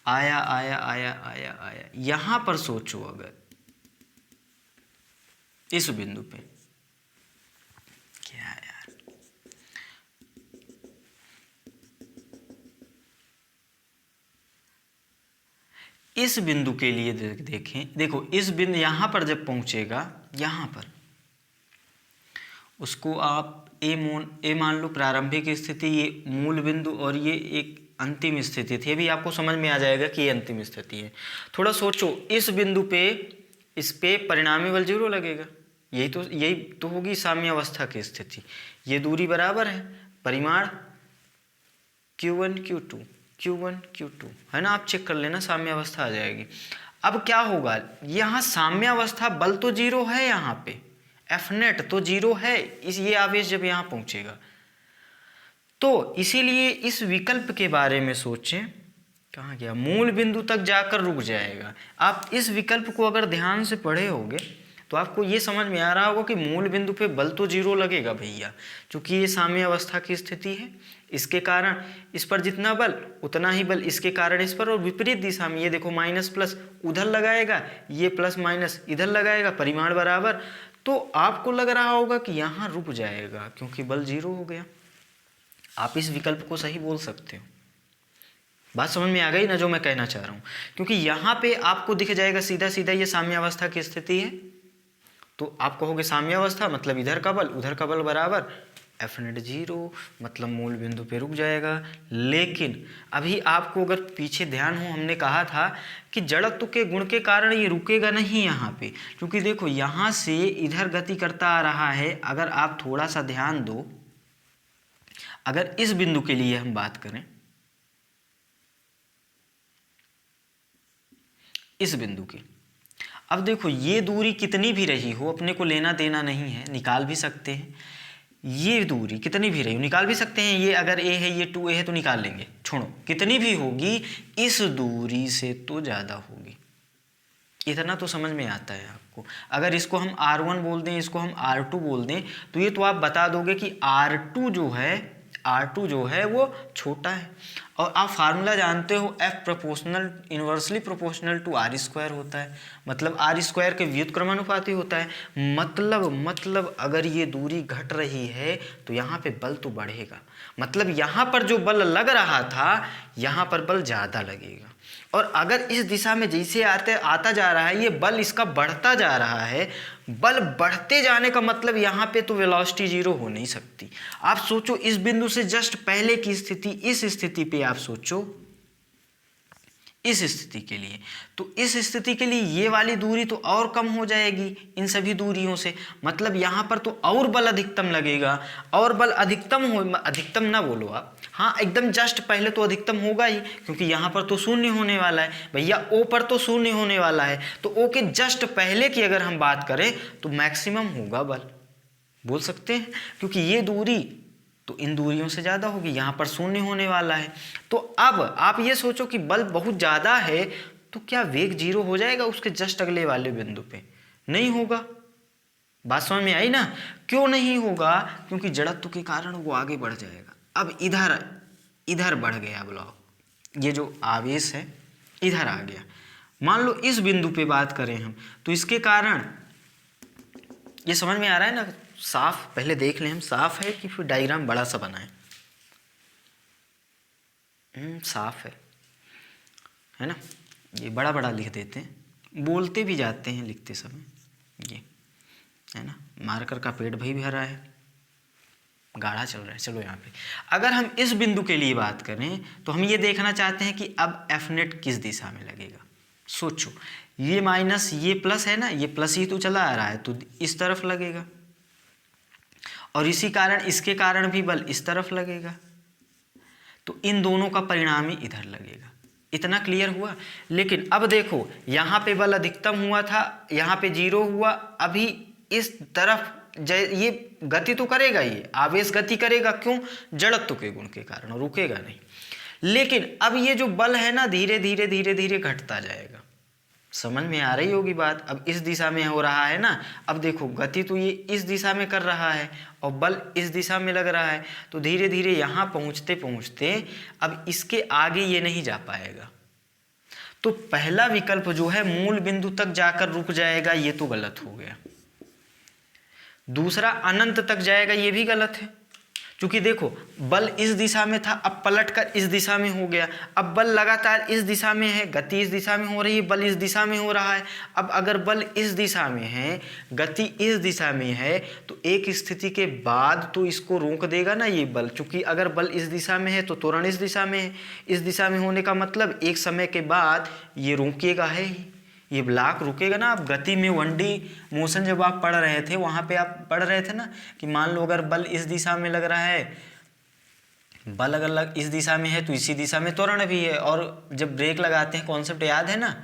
[SPEAKER 1] आया आया आया आया आया, यहाँ पर सोचो अगर इस बिंदु पे, क्या यार, इस बिंदु के लिए देखें। देखो इस बिंदु यहाँ पर जब पहुँचेगा, यहाँ पर उसको आप ए मान लो प्रारंभिक स्थिति, ये मूल बिंदु और ये एक अंतिम स्थिति थी। अभी आपको समझ में आ जाएगा कि ये अंतिम स्थिति है। थोड़ा सोचो, इस बिंदु पे इस पे परिणामी बल 0 लगेगा। यही तो होगी साम्यावस्था की स्थिति। ये दूरी बराबर है, परिमाण Q1 Q2 Q1 Q2 है ना। आप चेक कर लेना, साम्यावस्था आ जाएगी। अब क्या होगा, यहाँ साम्यावस्था बल तो 0 है, यहाँ पे एफ नेट तो 0 है। ये आवेश जब यहाँ पहुँचेगा तो इसीलिए इस विकल्प के बारे में सोचें। कहाँ गया, मूल बिंदु तक जाकर रुक जाएगा। आप इस विकल्प को अगर ध्यान से पढ़े होगे तो आपको ये समझ में आ रहा होगा कि मूल बिंदु पे बल तो 0 लगेगा भैया, क्योंकि ये साम्यावस्था की स्थिति है। इसके कारण इस पर जितना बल उतना ही बल इसके कारण इस पर, और विपरीत दिशा में ये देखो माइनस प्लस उधर लगाएगा, ये प्लस माइनस इधर लगाएगा, परिमाण बराबर। तो आपको लग रहा होगा कि यहाँ रुक जाएगा क्योंकि बल 0 हो गया। आप इस विकल्प को सही बोल सकते हो। बात समझ में आ गई ना जो मैं कहना चाह रहा हूँ? क्योंकि यहाँ पे आपको दिख जाएगा सीधा सीधा ये साम्यावस्था की स्थिति है। तो आप कहोगे साम्यावस्था मतलब इधर का बल उधर का बल बराबर, एफ नेट 0 मतलब मूल बिंदु पे रुक जाएगा। लेकिन अभी आपको अगर पीछे ध्यान हो, हमने कहा था कि जड़त्व के गुण के कारण ये रुकेगा नहीं यहाँ पे, क्योंकि देखो यहाँ से इधर गति करता आ रहा है। अगर आप थोड़ा सा ध्यान दो, अगर इस बिंदु के लिए हम बात करें, इस बिंदु की, अब देखो ये दूरी कितनी भी रही हो अपने को लेना देना नहीं है, निकाल भी सकते हैं। ये दूरी कितनी भी रही हो निकाल भी सकते हैं। ये अगर a है, ये 2a है तो निकाल लेंगे, छोड़ो। कितनी भी होगी इस दूरी से तो ज़्यादा होगी, इतना तो समझ में आता है आपको। अगर इसको हम R1 बोल दें, इसको हम R2 बोल दें, तो ये तो आप बता दोगे कि R2 जो है वो छोटा है। और आप फार्मूला जानते हो, F proportional inversely proportional to R² होता है, मतलब R² के व्युत्क्रमानुपाती होता है। मतलब अगर ये दूरी घट रही है तो यहाँ पे बल तो बढ़ेगा, मतलब यहाँ पर जो बल लग रहा था यहाँ पर बल ज़्यादा लगेगा। और अगर इस दिशा में जैसे आता जा रहा है ये बल इसका बढ़ता जा रहा है, बल बढ़ते जाने का मतलब यहाँ पे तो वेलोसिटी 0 हो नहीं सकती। आप सोचो इस बिंदु से जस्ट पहले की स्थिति, इस स्थिति पे आप सोचो, इस स्थिति के लिए, तो इस स्थिति के लिए ये वाली दूरी तो और कम हो जाएगी इन सभी दूरियों से, मतलब यहाँ पर तो और बल अधिकतम लगेगा। और बल अधिकतम ना बोलो आप, हाँ एकदम जस्ट पहले तो अधिकतम होगा ही, क्योंकि यहाँ पर तो शून्य होने वाला है भैया, ओ पर तो शून्य होने वाला है, तो ओ के जस्ट पहले की अगर हम बात करें तो मैक्सिमम होगा बल, बोल सकते हैं, क्योंकि ये दूरी तो इन दूरियों से ज़्यादा होगी, यहाँ पर शून्य होने वाला है। तो अब आप ये सोचो कि बल बहुत ज़्यादा है तो क्या वेग जीरो हो जाएगा उसके जस्ट अगले वाले बिंदु पे? नहीं होगा। बात समझ में आई ना? क्यों नहीं होगा? क्योंकि जड़त्व के कारण वो आगे बढ़ जाएगा। अब इधर बढ़ गया ब्लॉक, ये जो आवेश है इधर आ गया। मान लो इस बिंदु पे बात करें हम, तो इसके कारण ये समझ में आ रहा है ना? साफ पहले देख लें हम, साफ है कि फिर डायग्राम बड़ा सा बनाएं? साफ है ना? ये बड़ा बड़ा लिख देते हैं, बोलते भी जाते हैं लिखते समय, ये है ना? मार्कर का पेट भी भरा है, गाढ़ा चल रहा है। चलो यहाँ पे अगर हम इस बिंदु के लिए बात करें तो हम ये देखना चाहते हैं कि अब एफ नेट किस दिशा में लगेगा। सोचो, ये माइनस ये प्लस है ना, ये प्लस ही तो चला आ रहा है, तो इस तरफ लगेगा, और इसी कारण इसके कारण भी बल इस तरफ लगेगा, तो इन दोनों का परिणाम ही इधर लगेगा। इतना क्लियर हुआ? लेकिन अब देखो, यहाँ पे बल अधिकतम हुआ था, यहाँ पे जीरो हुआ, अभी इस तरफ ये गति तो करेगा, ये आवेश गति करेगा, क्यों? जड़त्व के गुण के कारण, रुकेगा नहीं। लेकिन अब ये जो बल है ना, धीरे धीरे धीरे धीरे घटता जाएगा। समझ में आ रही होगी बात? अब इस दिशा में हो रहा है ना, अब देखो गति तो ये इस दिशा में कर रहा है और बल इस दिशा में लग रहा है, तो धीरे धीरे यहाँ पहुँचते पहुँचते अब इसके आगे ये नहीं जा पाएगा। तो पहला विकल्प जो है मूल बिंदु तक जाकर रुक जाएगा, ये तो गलत हो गया। दूसरा अनंत तक जाएगा, ये भी गलत है, क्योंकि देखो बल इस दिशा में था, अब पलटकर इस दिशा में हो गया। अब बल लगातार इस दिशा में है, गति इस दिशा में हो रही है, बल इस दिशा में हो रहा है। अब अगर बल इस दिशा में है, गति इस दिशा में है, तो एक स्थिति के बाद तो इसको रोक देगा ना ये बल, क्योंकि अगर बल इस दिशा में है तो त्वरण इस दिशा में है। इस दिशा में होने का मतलब एक समय के बाद ये रोकेगा है ही, ये ब्लॉक रुकेगा ना। आप गति में 1D मोशन जब आप पढ़ रहे थे, वहाँ पे आप पढ़ रहे थे ना कि मान लो अगर बल इस दिशा में लग रहा है, बल अगर इस दिशा में है तो इसी दिशा में त्वरण भी है, और जब ब्रेक लगाते हैं, कॉन्सेप्ट याद है ना,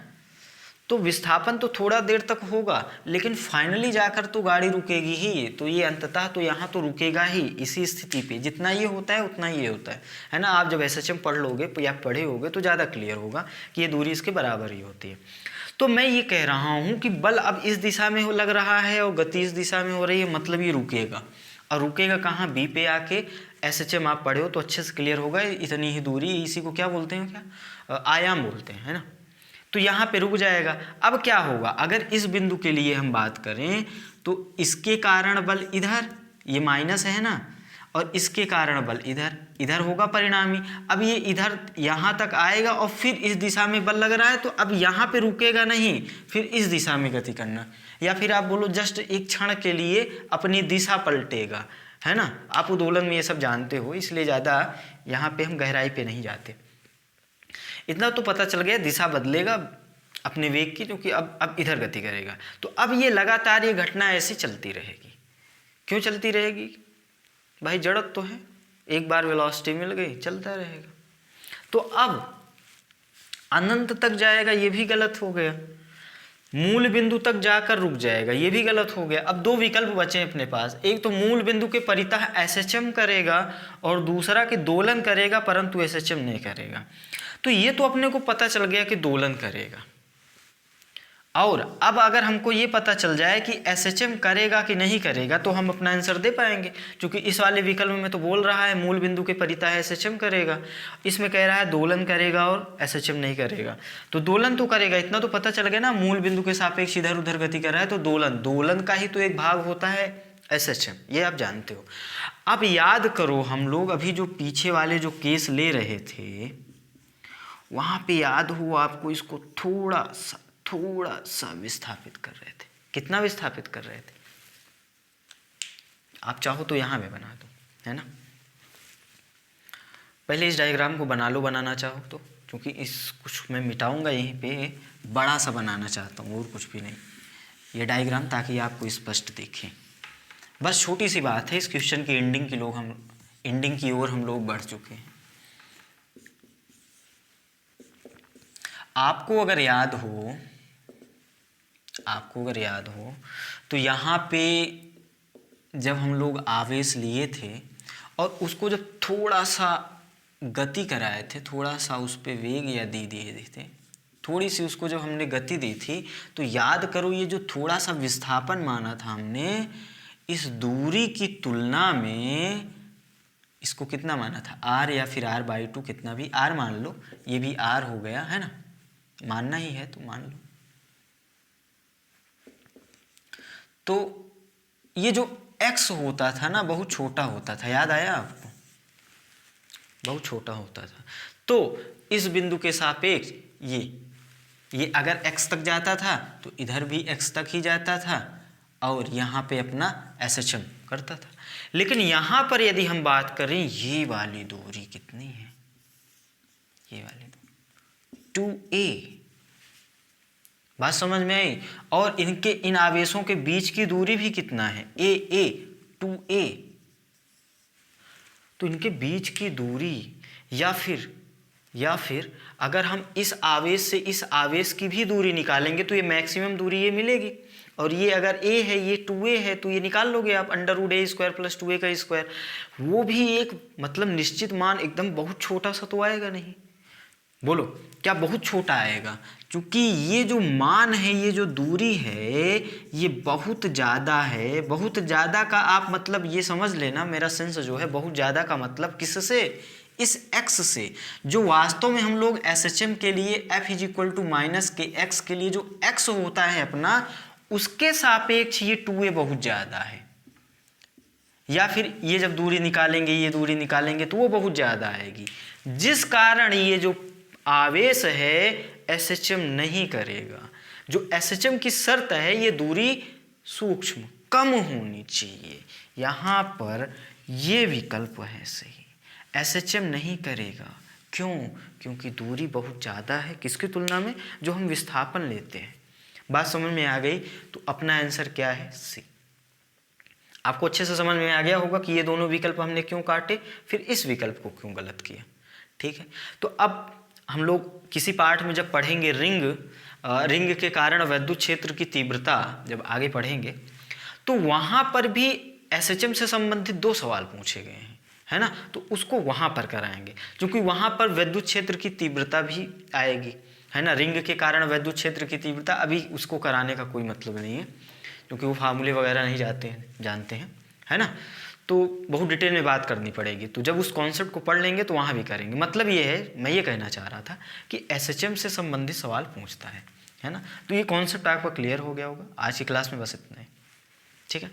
[SPEAKER 1] तो विस्थापन तो थोड़ा देर तक होगा, लेकिन फाइनली जाकर तो गाड़ी रुकेगी ही। तो ये अंततः तो यहाँ तो रुकेगा ही इसी स्थिति पे, जितना ये होता है उतना ये होता है ना। आप जब SHM पढ़ लोगे या पढ़े होगे तो ज़्यादा क्लियर होगा कि ये दूरी इसके बराबर ही होती है। तो मैं ये कह रहा हूँ कि बल अब इस दिशा में लग रहा है और गति इस दिशा में हो रही है, मतलब ये रुकेगा। और रुकेगा कहाँ? B पे आके। SHM आप पढ़े हो तो अच्छे से क्लियर होगा, इतनी ही दूरी, इसी को क्या बोलते हैं, क्या आयाम बोलते हैं, है ना। तो यहाँ पे रुक जाएगा। अब क्या होगा, अगर इस बिंदु के लिए हम बात करें तो इसके कारण बल इधर, ये माइनस है ना, और इसके कारण बल इधर होगा परिणामी। अब ये इधर यहाँ तक आएगा और फिर इस दिशा में बल लग रहा है, तो अब यहाँ पे रुकेगा नहीं, फिर इस दिशा में गति करना, या फिर आप बोलो जस्ट एक क्षण के लिए अपनी दिशा पलटेगा, है ना। आप उदोलन में ये सब जानते हो, इसलिए ज़्यादा यहाँ पे हम गहराई पे नहीं जाते। इतना तो पता चल गया, दिशा बदलेगा अपने वेग की, क्योंकि अब इधर गति करेगा। तो अब ये लगातार ये घटना ऐसी चलती रहेगी। क्यों चलती रहेगी भाई? जड़त्व तो है, एक बार वेलोसिटी मिल गई, चलता रहेगा। तो अब अनंत तक जाएगा, ये भी गलत हो गया। मूल बिंदु तक जाकर रुक जाएगा, ये भी गलत हो गया। अब दो विकल्प बचे अपने पास, एक तो मूल बिंदु के परितः SHM करेगा और दूसरा कि दोलन करेगा परंतु SHM नहीं करेगा। तो ये तो अपने को पता चल गया कि दोलन करेगा, और अब अगर हमको ये पता चल जाए कि SHM करेगा कि नहीं करेगा तो हम अपना आंसर दे पाएंगे, क्योंकि इस वाले विकल्प में तो बोल रहा है मूल बिंदु के परितः SHM करेगा, इसमें कह रहा है दोलन करेगा और SHM नहीं करेगा। तो दोलन तो करेगा, इतना तो पता चल गया ना, मूल बिंदु के सापेक्ष इधर उधर गति कर रहा है, तो दोलन का ही तो एक भाग होता है SHM, ये आप जानते हो। अब याद करो, हम लोग अभी जो पीछे वाले जो केस ले रहे थे, वहाँ पे याद हो आपको, इसको थोड़ा सा विस्थापित कर रहे थे। कितना विस्थापित कर रहे थे? आप चाहो तो यहाँ में बना दो, है ना। पहले इस डायग्राम को बना लो, बनाना चाहो तो, क्योंकि इस कुछ मैं मिटाऊंगा यहीं पे, बड़ा सा बनाना चाहता हूँ और कुछ भी नहीं, ये डायग्राम, ताकि आपको स्पष्ट दिखे। बस छोटी सी बात है, इस क्वेश्चन की एंडिंग की ओर हम लोग बढ़ चुके हैं। आपको अगर याद हो तो यहाँ पे जब हम लोग आवेश लिए थे और उसको जब थोड़ा सा गति कराए थे, थोड़ा सा उस पर वेग या दे दिए थे, थोड़ी सी उसको जब हमने गति दी थी, तो याद करो ये जो थोड़ा सा विस्थापन माना था हमने, इस दूरी की तुलना में इसको कितना माना था, r या फिर r/2, कितना भी r मान लो, ये भी r हो गया है ना, मानना ही है तो मान लो। तो ये जो x होता था ना बहुत छोटा होता था, याद आया आपको, बहुत छोटा होता था। तो इस बिंदु के सापेक्ष ये अगर x तक जाता था तो इधर भी x तक ही जाता था और यहाँ पे अपना SHM करता था। लेकिन यहाँ पर यदि हम बात करें, ये वाली दूरी कितनी है, ये वाली दूरी 2a, बात समझ में आई। और इनके इन आवेशों के बीच की दूरी भी कितना है, a 2a। तो इनके बीच की दूरी या फिर अगर हम इस आवेश से इस आवेश की भी दूरी निकालेंगे तो ये मैक्सिमम दूरी ये मिलेगी। और ये अगर a है, ये 2a है, तो ये निकाल लोगे आप, √a² + 2a का स्क्वायर। वो भी एक मतलब निश्चित मान, एकदम बहुत छोटा सा तो आएगा नहीं, बोलो क्या बहुत छोटा आएगा, क्योंकि ये जो मान है, ये जो दूरी है, ये बहुत ज़्यादा है। बहुत ज़्यादा का आप मतलब ये समझ लेना, मेरा सेंस जो है बहुत ज़्यादा का मतलब किससे, इस x से, जो वास्तव में हम लोग SHM के लिए F = -kx के लिए जो x होता है अपना, उसके सापेक्ष ये 2a बहुत ज़्यादा है। या फिर ये जब दूरी निकालेंगे, ये दूरी निकालेंगे तो वो बहुत ज़्यादा आएगी, जिस कारण ये जो आवेश है SHM नहीं करेगा। जो SHM की शर्त है, ये दूरी सूक्ष्म कम होनी चाहिए। यहाँ पर ये विकल्प है सही, SHM नहीं करेगा। क्यों? क्योंकि दूरी बहुत ज़्यादा है किसकी तुलना में, जो हम विस्थापन लेते हैं। बात समझ में आ गई? तो अपना आंसर क्या है, सी। आपको अच्छे से समझ में आ गया होगा कि ये दोनों विकल्प हमने क्यों काटे, फिर इस विकल्प को क्यों गलत किया। ठीक है, तो अब हम लोग किसी पाठ में जब पढ़ेंगे रिंग के कारण विद्युत क्षेत्र की तीव्रता, जब आगे पढ़ेंगे तो वहाँ पर भी SHM से संबंधित 2 सवाल पूछे गए हैं, है ना। तो उसको वहाँ पर कराएंगे, क्योंकि वहाँ पर विद्युत क्षेत्र की तीव्रता भी आएगी, है ना। रिंग के कारण विद्युत क्षेत्र की तीव्रता, अभी उसको कराने का कोई मतलब नहीं है, क्योंकि वो फार्मूले वगैरह नहीं जानते हैं, है ना। तो बहुत डिटेल में बात करनी पड़ेगी, तो जब उस कॉन्सेप्ट को पढ़ लेंगे तो वहाँ भी करेंगे। मतलब ये है, मैं ये कहना चाह रहा था कि SHM से संबंधित सवाल पूछता है ना। तो ये कॉन्सेप्ट आपका क्लियर हो गया होगा। आज की क्लास में बस इतना ही, ठीक है।